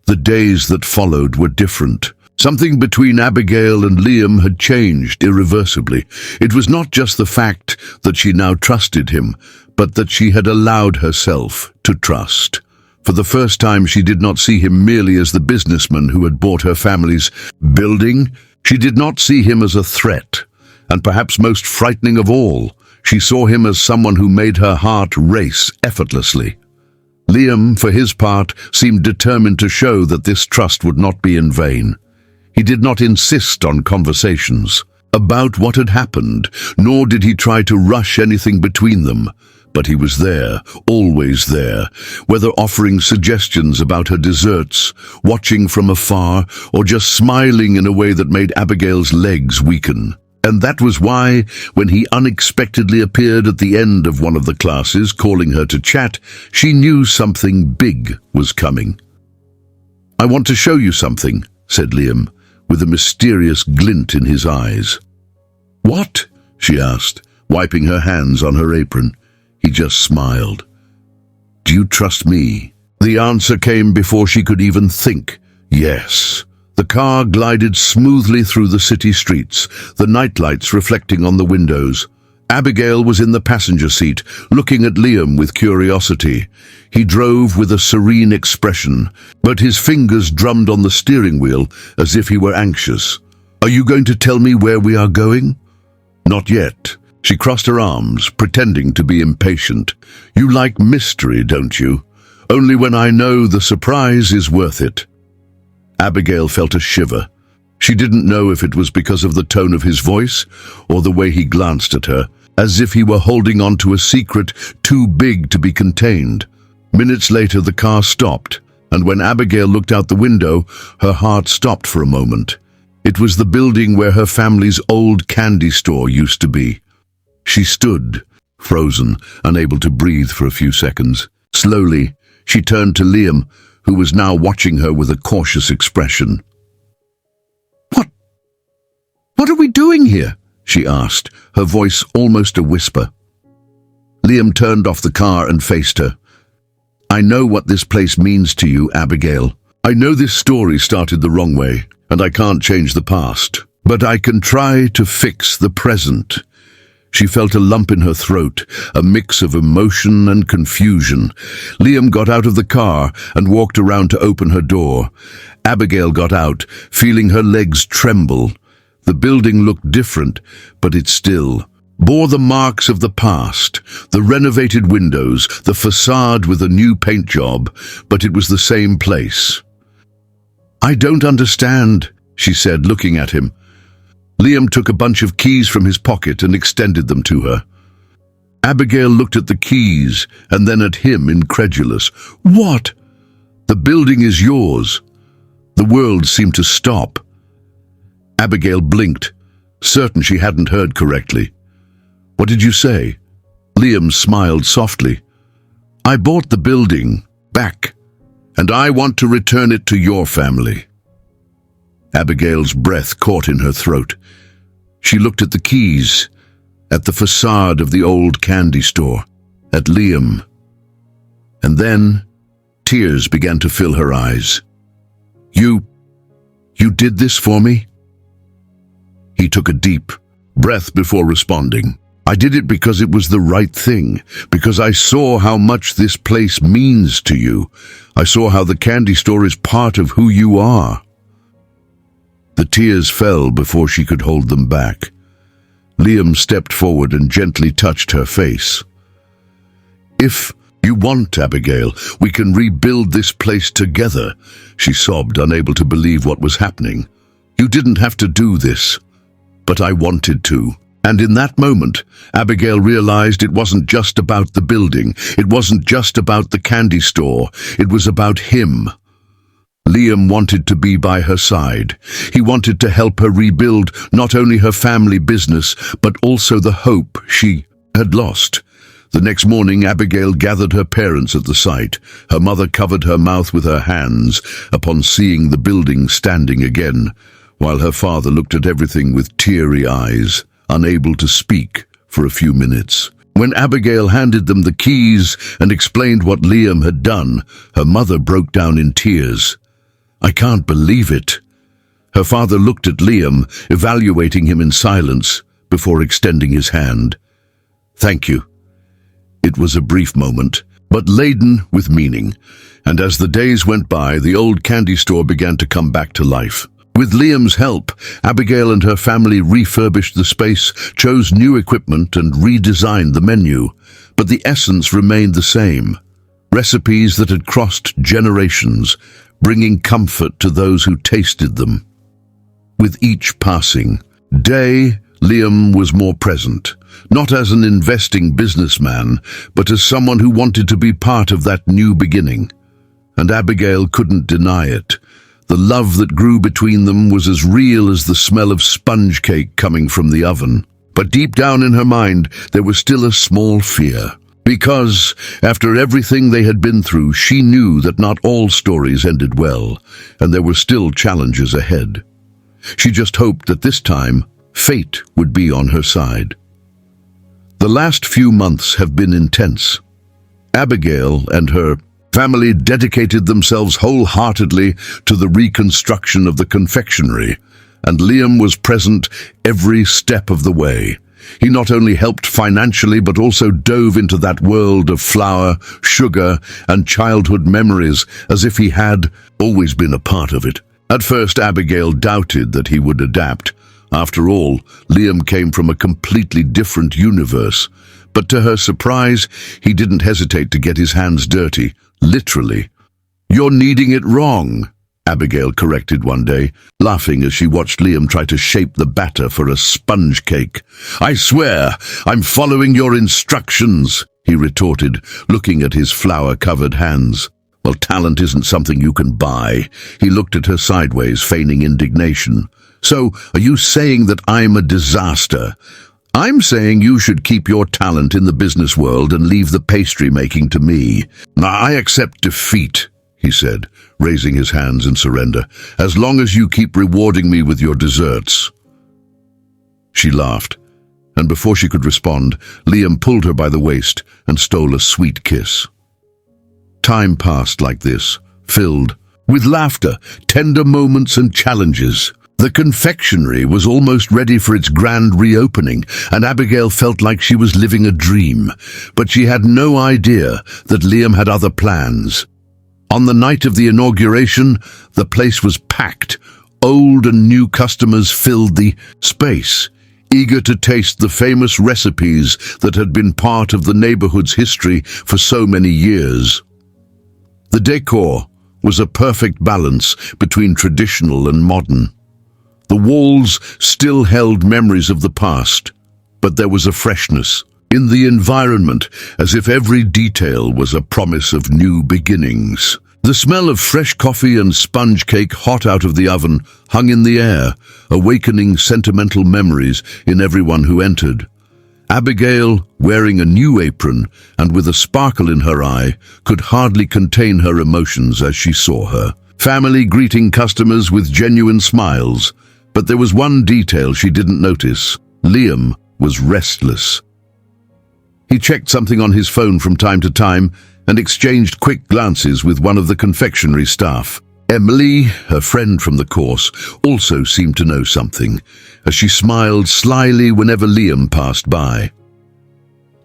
The days that followed were different. Something between Abigail and Liam had changed irreversibly. It was not just the fact that she now trusted him, but that she had allowed herself to trust. For the first time, she did not see him merely as the businessman who had bought her family's building. She did not see him as a threat, and perhaps most frightening of all, she saw him as someone who made her heart race effortlessly. Liam, for his part, seemed determined to show that this trust would not be in vain. He did not insist on conversations about what had happened, nor did he try to rush anything between them. But he was there, always there, whether offering suggestions about her desserts, watching from afar, or just smiling in a way that made Abigail's legs weaken. And that was why, when he unexpectedly appeared at the end of one of the classes, calling her to chat, she knew something big was coming. "I want to show you something," said Liam, with a mysterious glint in his eyes. "What?" she asked, wiping her hands on her apron. He just smiled. "Do you trust me?" The answer came before she could even think. Yes. The car glided smoothly through the city streets, the nightlights reflecting on the windows. Abigail was in the passenger seat, looking at Liam with curiosity. He drove with a serene expression, but his fingers drummed on the steering wheel as if he were anxious. "Are you going to tell me where we are going?" "Not yet." She crossed her arms, pretending to be impatient. "You like mystery, don't you? Only when I know the surprise is worth it." Abigail felt a shiver. She didn't know if it was because of the tone of his voice or the way he glanced at her, as if he were holding on to a secret too big to be contained. Minutes later, the car stopped, and when Abigail looked out the window, her heart stopped for a moment. It was the building where her family's old candy store used to be. She stood, frozen, unable to breathe for a few seconds. Slowly, she turned to Liam, who was now watching her with a cautious expression. What are we doing here?" she asked, her voice almost a whisper. Liam turned off the car and faced her. "I know what this place means to you, Abigail. I know this story started the wrong way, and I can't change the past. But I can try to fix the present." She felt a lump in her throat, a mix of emotion and confusion. Liam got out of the car and walked around to open her door. Abigail got out, feeling her legs tremble. The building looked different, but it still bore the marks of the past, the renovated windows, the facade with a new paint job, but it was the same place. "I don't understand," she said, looking at him. Liam took a bunch of keys from his pocket and extended them to her. Abigail looked at the keys and then at him, incredulous. "What?" "The building is yours." The world seemed to stop. Abigail blinked, certain she hadn't heard correctly. "What did you say?" Liam smiled softly. "I bought the building back, and I want to return it to your family." Abigail's breath caught in her throat. She looked at the keys, at the facade of the old candy store, at Liam. And then tears began to fill her eyes. You did this for me?" He took a deep breath before responding. "I did it because it was the right thing, because I saw how much this place means to you. I saw how the candy store is part of who you are." The tears fell before she could hold them back. Liam stepped forward and gently touched her face. "If you want, Abigail, we can rebuild this place together," she sobbed, unable to believe what was happening. "You didn't have to do this, but I wanted to." And in that moment, Abigail realized it wasn't just about the building. It wasn't just about the candy store. It was about him. Liam wanted to be by her side. He wanted to help her rebuild not only her family business, but also the hope she had lost. The next morning, Abigail gathered her parents at the site. Her mother covered her mouth with her hands upon seeing the building standing again, while her father looked at everything with teary eyes, unable to speak for a few minutes. When Abigail handed them the keys and explained what Liam had done, her mother broke down in tears. "I can't believe it." Her father looked at Liam, evaluating him in silence before extending his hand. "Thank you." It was a brief moment, but laden with meaning, and as the days went by, the old candy store began to come back to life. With Liam's help, Abigail and her family refurbished the space, chose new equipment and redesigned the menu. But the essence remained the same. Recipes that had crossed generations, bringing comfort to those who tasted them. With each passing day, Liam was more present, not as an investing businessman, but as someone who wanted to be part of that new beginning. And Abigail couldn't deny it. The love that grew between them was as real as the smell of sponge cake coming from the oven. But deep down in her mind, there was still a small fear. Because, after everything they had been through, she knew that not all stories ended well, and there were still challenges ahead. She just hoped that this time, fate would be on her side. The last few months have been intense. Abigail and her family dedicated themselves wholeheartedly to the reconstruction of the confectionery, and Liam was present every step of the way. He not only helped financially but also dove into that world of flour, sugar, and childhood memories as if he had always been a part of it. At first, Abigail doubted that he would adapt. After all, Liam came from a completely different universe. But to her surprise, he didn't hesitate to get his hands dirty, literally. "You're kneading it wrong," Abigail corrected one day, laughing as she watched Liam try to shape the batter for a sponge cake. "I swear, I'm following your instructions," he retorted, looking at his flour-covered hands. "Well, talent isn't something you can buy." He looked at her sideways, feigning indignation. "So, are you saying that I'm a disaster?" "I'm saying you should keep your talent in the business world and leave the pastry making to me." "I accept defeat," he said, raising his hands in surrender, "as long as you keep rewarding me with your desserts." She laughed, and before she could respond, Liam pulled her by the waist and stole a sweet kiss. Time passed like this, filled with laughter, tender moments and challenges. The confectionery was almost ready for its grand reopening, and Abigail felt like she was living a dream. But she had no idea that Liam had other plans. On the night of the inauguration, the place was packed. Old and new customers filled the space, eager to taste the famous recipes that had been part of the neighborhood's history for so many years. The decor was a perfect balance between traditional and modern. The walls still held memories of the past, but there was a freshness in the environment, as if every detail was a promise of new beginnings. The smell of fresh coffee and sponge cake hot out of the oven hung in the air, awakening sentimental memories in everyone who entered. Abigail, wearing a new apron and with a sparkle in her eye, could hardly contain her emotions as she saw her family greeting customers with genuine smiles. But there was one detail she didn't notice. Liam was restless. He checked something on his phone from time to time and exchanged quick glances with one of the confectionery staff. Emily, her friend from the course, also seemed to know something, as she smiled slyly whenever Liam passed by.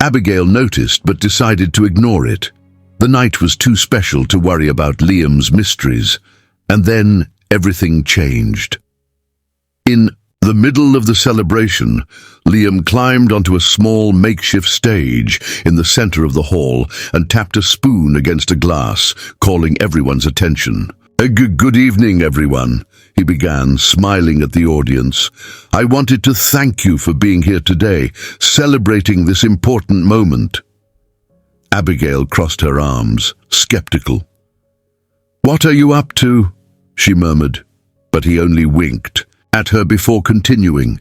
Abigail noticed but decided to ignore it. The night was too special to worry about Liam's mysteries, and then everything changed. In the middle of the celebration, Liam climbed onto a small makeshift stage in the center of the hall and tapped a spoon against a glass, calling everyone's attention. Good evening, everyone," he began, smiling at the audience. "I wanted to thank you for being here today, celebrating this important moment." Abigail crossed her arms, skeptical. "What are you up to?" she murmured, but he only winked at her before continuing.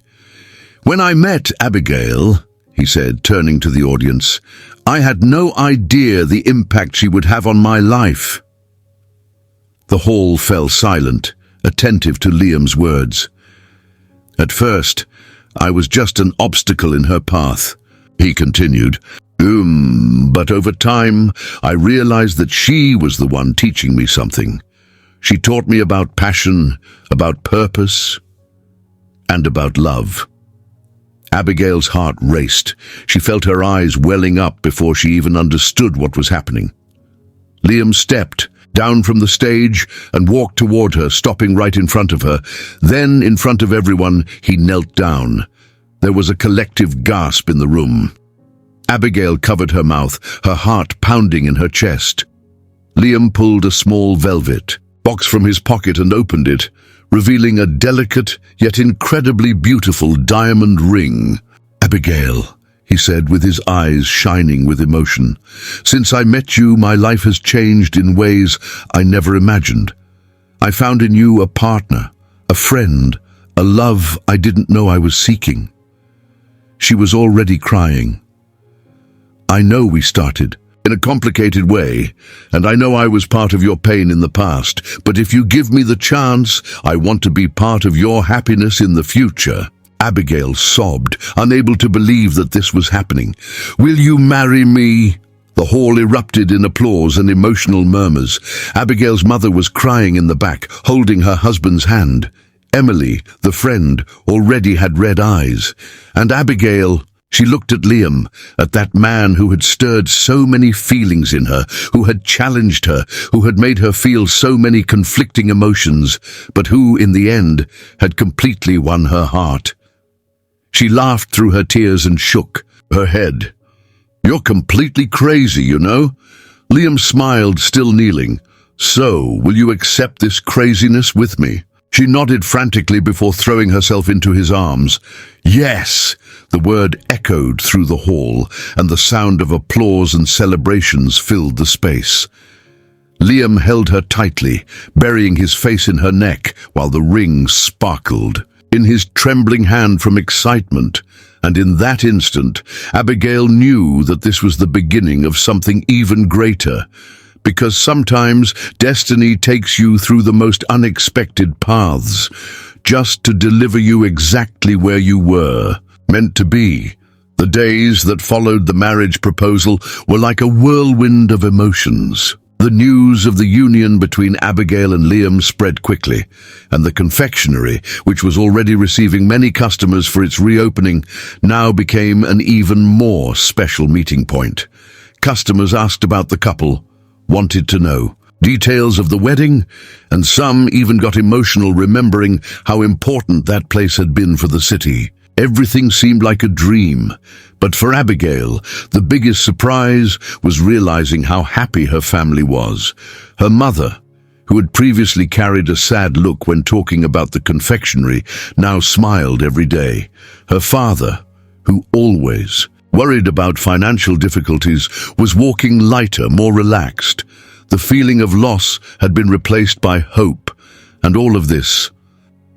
"When I met Abigail," he said, turning to the audience, "I had no idea the impact she would have on my life." The hall fell silent, attentive to Liam's words. "At first, I was just an obstacle in her path," he continued. But over time, I realized that she was the one teaching me something. She taught me about passion, about purpose, and about love." Abigail's heart raced. She felt her eyes welling up before she even understood what was happening. Liam stepped, down from the stage and walked toward her, stopping right in front of her. Then, in front of everyone, he knelt down. There was a collective gasp in the room. Abigail covered her mouth, her heart pounding in her chest. Liam pulled a small velvet box from his pocket and opened it, revealing a delicate yet incredibly beautiful diamond ring. "Abigail," he said with his eyes shining with emotion, "since I met you, my life has changed in ways I never imagined. I found in you a partner, a friend, a love I didn't know I was seeking." She was already crying. "I know we started in a complicated way, and I know I was part of your pain in the past, but if you give me the chance, I want to be part of your happiness in the future." Abigail sobbed, unable to believe that this was happening. "Will you marry me?" The hall erupted in applause and emotional murmurs. Abigail's mother was crying in the back, holding her husband's hand. Emily, the friend, already had red eyes. And Abigail, she looked at Liam, at that man who had stirred so many feelings in her, who had challenged her, who had made her feel so many conflicting emotions, but who, in the end, had completely won her heart. She laughed through her tears and shook her head. "You're completely crazy, you know." Liam smiled, still kneeling. "So, will you accept this craziness with me?" She nodded frantically before throwing herself into his arms. "Yes!" The word echoed through the hall, and the sound of applause and celebrations filled the space. Liam held her tightly, burying his face in her neck while the ring sparkled in his trembling hand from excitement, and in that instant, Abigail knew that this was the beginning of something even greater, because sometimes destiny takes you through the most unexpected paths, just to deliver you exactly where you were meant to be. The days that followed the marriage proposal were like a whirlwind of emotions. The news of the union between Abigail and Liam spread quickly, and the confectionery, which was already receiving many customers for its reopening, now became an even more special meeting point. Customers asked about the couple, wanted to know details of the wedding, and some even got emotional remembering how important that place had been for the city. Everything seemed like a dream, but for Abigail, the biggest surprise was realizing how happy her family was. Her mother, who had previously carried a sad look when talking about the confectionery, now smiled every day. Her father, who always worried about financial difficulties, was walking lighter, more relaxed. The feeling of loss had been replaced by hope, and all of this,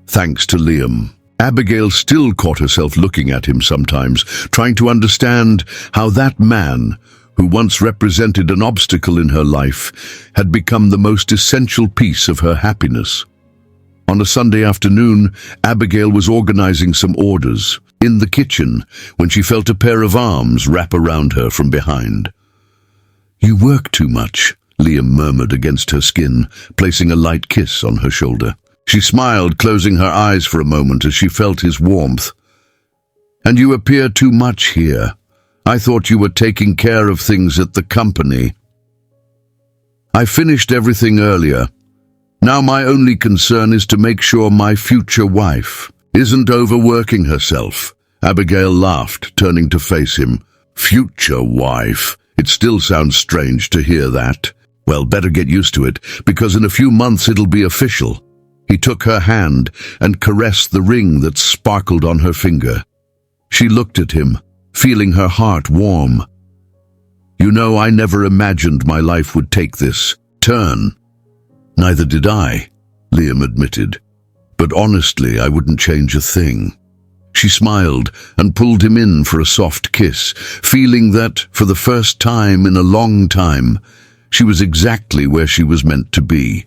thanks to Liam. Abigail still caught herself looking at him sometimes, trying to understand how that man, who once represented an obstacle in her life, had become the most essential piece of her happiness. On a Sunday afternoon, Abigail was organizing some orders in the kitchen when she felt a pair of arms wrap around her from behind. "You work too much," Liam murmured against her skin, placing a light kiss on her shoulder. She smiled, closing her eyes for a moment as she felt his warmth. "And you appear too much here. I thought you were taking care of things at the company." "I finished everything earlier. Now my only concern is to make sure my future wife isn't overworking herself." Abigail laughed, turning to face him. "Future wife? It still sounds strange to hear that." "Well, better get used to it, because in a few months it'll be official." He took her hand and caressed the ring that sparkled on her finger. She looked at him, feeling her heart warm. "You know, I never imagined my life would take this turn." "Neither did I," Liam admitted. "But honestly, I wouldn't change a thing." She smiled and pulled him in for a soft kiss, feeling that, for the first time in a long time, she was exactly where she was meant to be.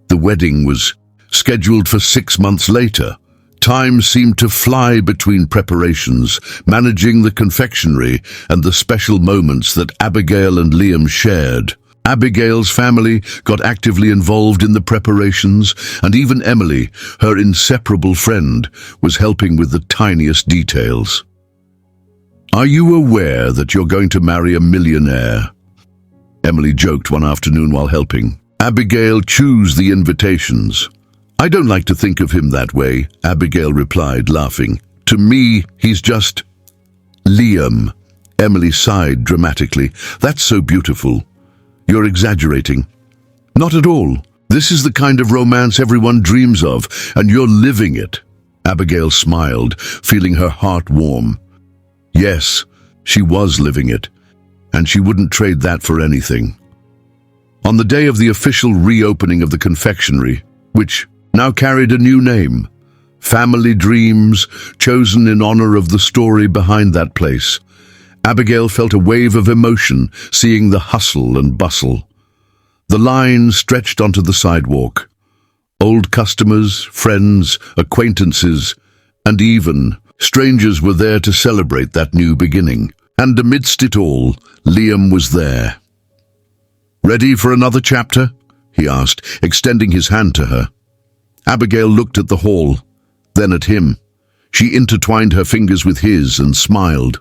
The wedding was scheduled for 6 months later. Time seemed to fly between preparations, managing the confectionery and the special moments that Abigail and Liam shared. Abigail's family got actively involved in the preparations, and even Emily, her inseparable friend, was helping with the tiniest details. "Are you aware that you're going to marry a millionaire?" Emily joked one afternoon while helping. Abigail, choose the invitations. I don't like to think of him that way, Abigail replied, laughing. To me, he's just Liam. Emily sighed dramatically. That's so beautiful. You're exaggerating. Not at all. This is the kind of romance everyone dreams of, and you're living it. Abigail smiled, feeling her heart warm. Yes, she was living it, and she wouldn't trade that for anything. On the day of the official reopening of the confectionery, which now carried a new name, Family Dreams, chosen in honor of the story behind that place, Abigail felt a wave of emotion seeing the hustle and bustle. The line stretched onto the sidewalk. Old customers, friends, acquaintances, and even strangers were there to celebrate that new beginning. And amidst it all, Liam was there. Ready for another chapter? He asked, extending his hand to her. Abigail looked at the hall, then at him. She intertwined her fingers with his and smiled.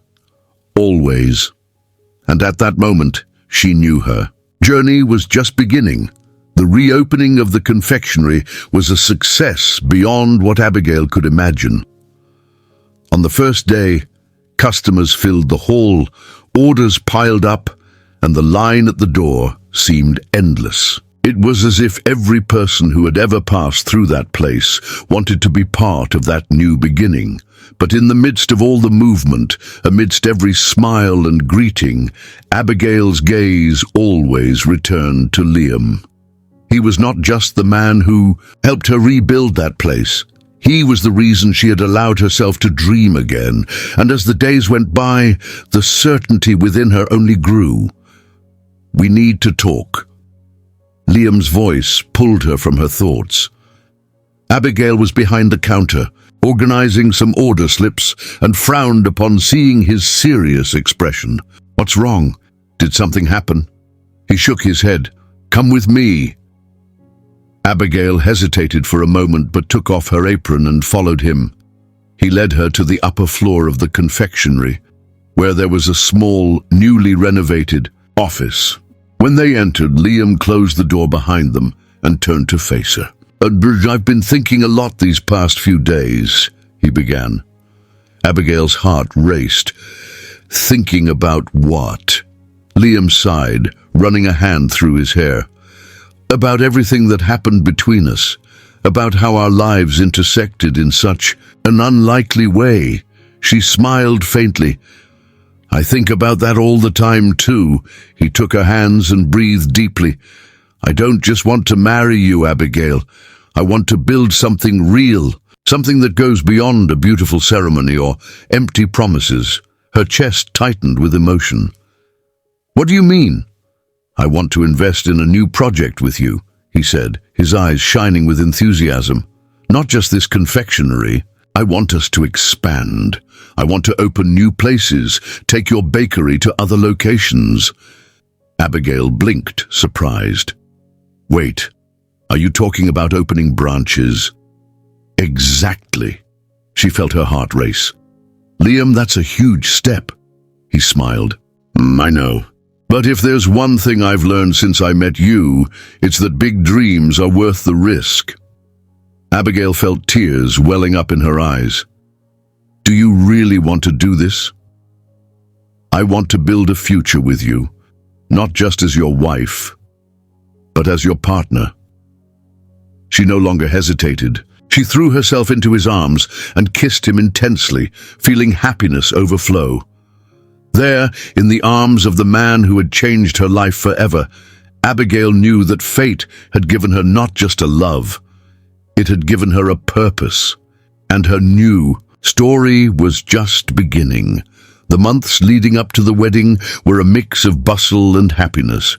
Always. And at that moment, she knew her journey was just beginning. The reopening of the confectionery was a success beyond what Abigail could imagine. On the first day, customers filled the hall, orders piled up, and the line at the door seemed endless. It was as if every person who had ever passed through that place wanted to be part of that new beginning. But in the midst of all the movement, amidst every smile and greeting, Abigail's gaze always returned to Liam. He was not just the man who helped her rebuild that place. He was the reason she had allowed herself to dream again, and as the days went by, the certainty within her only grew. We need to talk. Liam's voice pulled her from her thoughts. Abigail was behind the counter, organizing some order slips, and frowned upon seeing his serious expression. What's wrong? Did something happen? He shook his head. Come with me. Abigail hesitated for a moment but took off her apron and followed him. He led her to the upper floor of the confectionery, where there was a small, newly renovated office. When they entered, Liam closed the door behind them and turned to face her. I've been thinking a lot these past few days, he began. Abigail's heart raced. Thinking about what? Liam sighed, running a hand through his hair. About everything that happened between us, about how our lives intersected in such an unlikely way. She smiled faintly. I think about that all the time too. He took her hands and breathed deeply. I don't just want to marry you, Abigail. I want to build something real, something that goes beyond a beautiful ceremony or empty promises. Her chest tightened with emotion. What do you mean? I want to invest in a new project with you, he said, his eyes shining with enthusiasm. Not just this confectionery. I want us to expand. I want to open new places, take your bakery to other locations. Abigail blinked, surprised. Wait, are you talking about opening branches? Exactly. She felt her heart race. Liam, that's a huge step. He smiled. I know. But if there's one thing I've learned since I met you, it's that big dreams are worth the risk. Abigail felt tears welling up in her eyes. Do you really want to do this? I want to build a future with you, not just as your wife, but as your partner. She no longer hesitated. She threw herself into his arms and kissed him intensely, feeling happiness overflow. There, in the arms of the man who had changed her life forever, Abigail knew that fate had given her not just a love, it had given her a purpose, and her new story was just beginning. The months leading up to the wedding were a mix of bustle and happiness.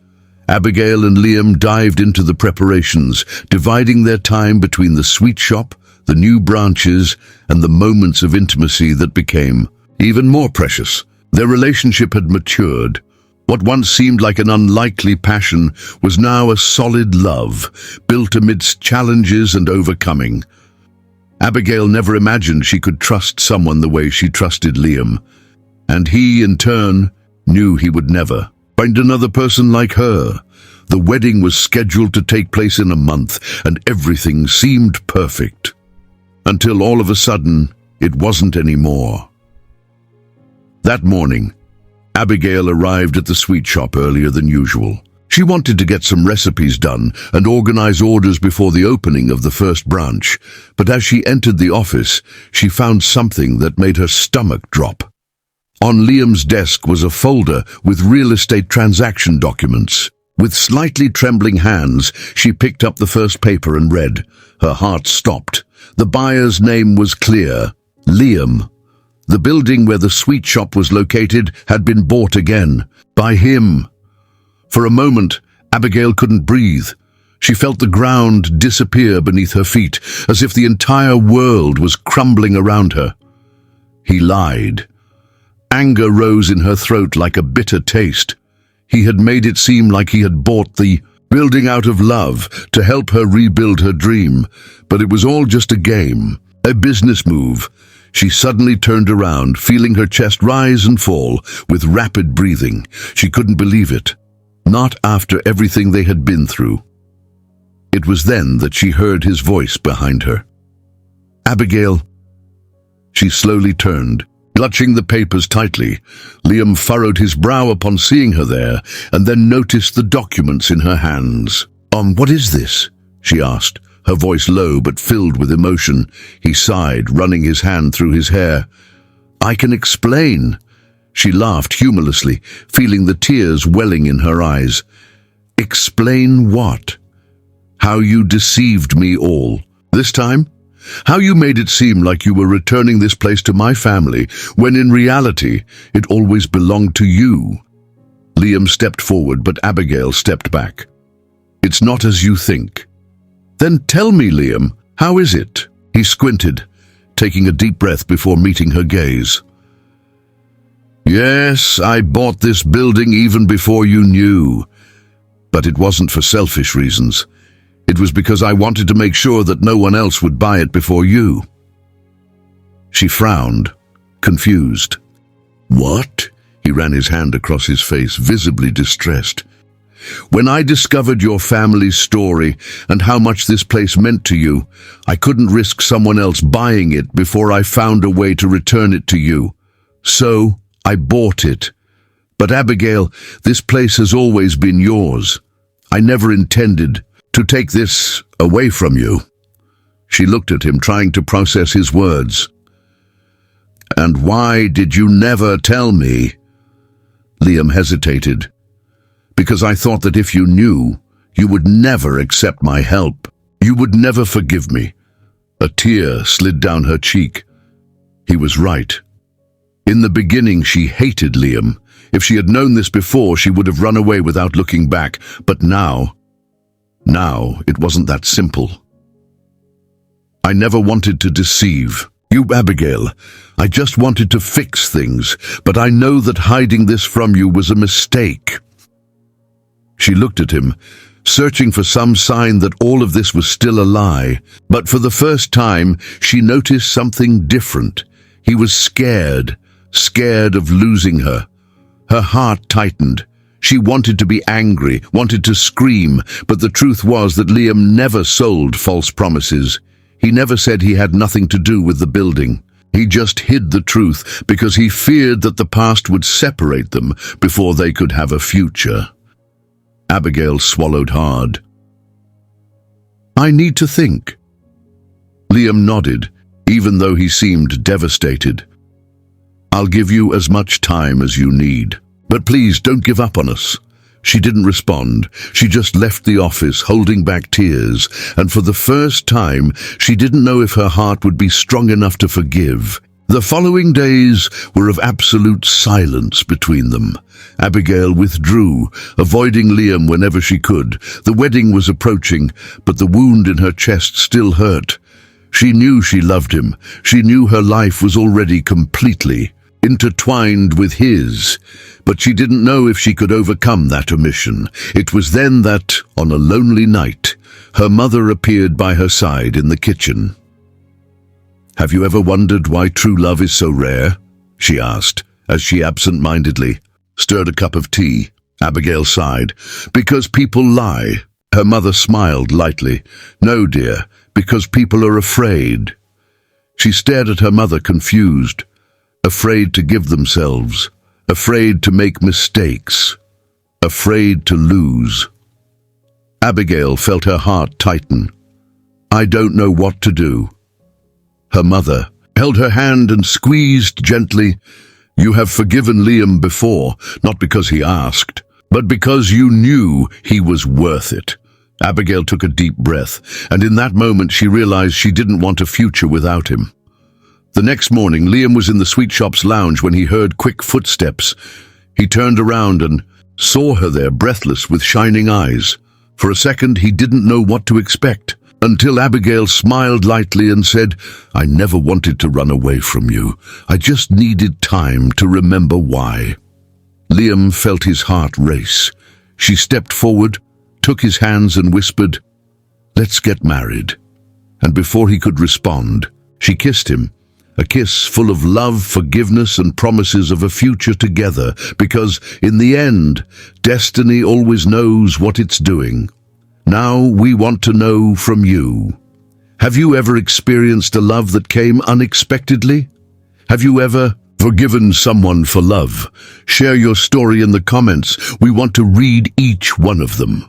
Abigail and Liam dived into the preparations, dividing their time between the sweet shop, the new branches, and the moments of intimacy that became even more precious. Their relationship had matured. What once seemed like an unlikely passion was now a solid love, built amidst challenges and overcoming. Abigail never imagined she could trust someone the way she trusted Liam, and he, in turn, knew he would never find another person like her. The wedding was scheduled to take place in a month, and everything seemed perfect. Until all of a sudden, it wasn't anymore. That morning, Abigail arrived at the sweet shop earlier than usual. She wanted to get some recipes done and organize orders before the opening of the first branch, but as she entered the office, she found something that made her stomach drop. On Liam's desk was a folder with real estate transaction documents. With slightly trembling hands, she picked up the first paper and read. Her heart stopped. The buyer's name was clear: Liam. The building where the sweet shop was located had been bought again, by him. For a moment, Abigail couldn't breathe. She felt the ground disappear beneath her feet, as if the entire world was crumbling around her. He lied. Anger rose in her throat like a bitter taste. He had made it seem like he had bought the building out of love to help her rebuild her dream, but it was all just a game, a business move. She suddenly turned around, feeling her chest rise and fall with rapid breathing. She couldn't believe it. Not after everything they had been through. It was then that she heard his voice behind her. Abigail. She slowly turned, clutching the papers tightly. Liam furrowed his brow upon seeing her there, and then noticed the documents in her hands. What is this?" she asked, her voice low but filled with emotion. He sighed, running his hand through his hair. "I can explain." She laughed humorlessly, feeling the tears welling in her eyes. "Explain what?" "How you deceived me all. This time? How you made it seem like you were returning this place to my family, when in reality, it always belonged to you." Liam stepped forward, but Abigail stepped back. "It's not as you think." "Then tell me, Liam, how is it?" He squinted, taking a deep breath before meeting her gaze. "Yes, I bought this building even before you knew. But it wasn't for selfish reasons. It was because I wanted to make sure that no one else would buy it before you." She frowned, confused. "What?" He ran his hand across his face, visibly distressed. "When I discovered your family's story and how much this place meant to you, I couldn't risk someone else buying it before I found a way to return it to you. So I bought it. But Abigail, this place has always been yours. I never intended to take this away from you." She looked at him, trying to process his words. "And why did you never tell me?" Liam hesitated. "Because I thought that if you knew, you would never accept my help. You would never forgive me." A tear slid down her cheek. He was right. In the beginning, she hated Liam. If she had known this before, she would have run away without looking back. But now it wasn't that simple. "I never wanted to deceive you, Abigail. I just wanted to fix things, but I know that hiding this from you was a mistake." She looked at him, searching for some sign that all of this was still a lie. But for the first time, she noticed something different. He was scared of losing her. Her heart tightened. She wanted to be angry, wanted to scream, but the truth was that Liam never sold false promises. He never said he had nothing to do with the building. He just hid the truth because he feared that the past would separate them before they could have a future. Abigail swallowed hard. "I need to think." Liam nodded, even though he seemed devastated. "I'll give you as much time as you need. But please don't give up on us." She didn't respond. She just left the office, holding back tears, and for the first time, she didn't know if her heart would be strong enough to forgive. The following days were of absolute silence between them. Abigail withdrew, avoiding Liam whenever she could. The wedding was approaching, but the wound in her chest still hurt. She knew she loved him. She knew her life was already completely intertwined with his, but she didn't know if she could overcome that omission. It was then that, on a lonely night, her mother appeared by her side in the kitchen. "Have you ever wondered why true love is so rare?" she asked, as she absent-mindedly stirred a cup of tea. Abigail sighed. Because people lie. Her mother smiled lightly. No, dear, because people are afraid. She stared at her mother, confused, afraid to give themselves, afraid to make mistakes, afraid to lose. Abigail felt her heart tighten. I don't know what to do. Her mother held her hand and squeezed gently. You have forgiven Liam before, not because he asked, but because you knew he was worth it. Abigail took a deep breath, and in that moment she realized she didn't want a future without him. The next morning, Liam was in the sweet shop's lounge when he heard quick footsteps. He turned around and saw her there, breathless with shining eyes. For a second, he didn't know what to expect, until Abigail smiled lightly and said, I never wanted to run away from you. I just needed time to remember why. Liam felt his heart race. She stepped forward, took his hands and whispered, Let's get married. And before he could respond, she kissed him, a kiss full of love, forgiveness, and promises of a future together, because, in the end, destiny always knows what it's doing. Now we want to know from you. Have you ever experienced a love that came unexpectedly? Have you ever forgiven someone for love? Share your story in the comments. We want to read each one of them.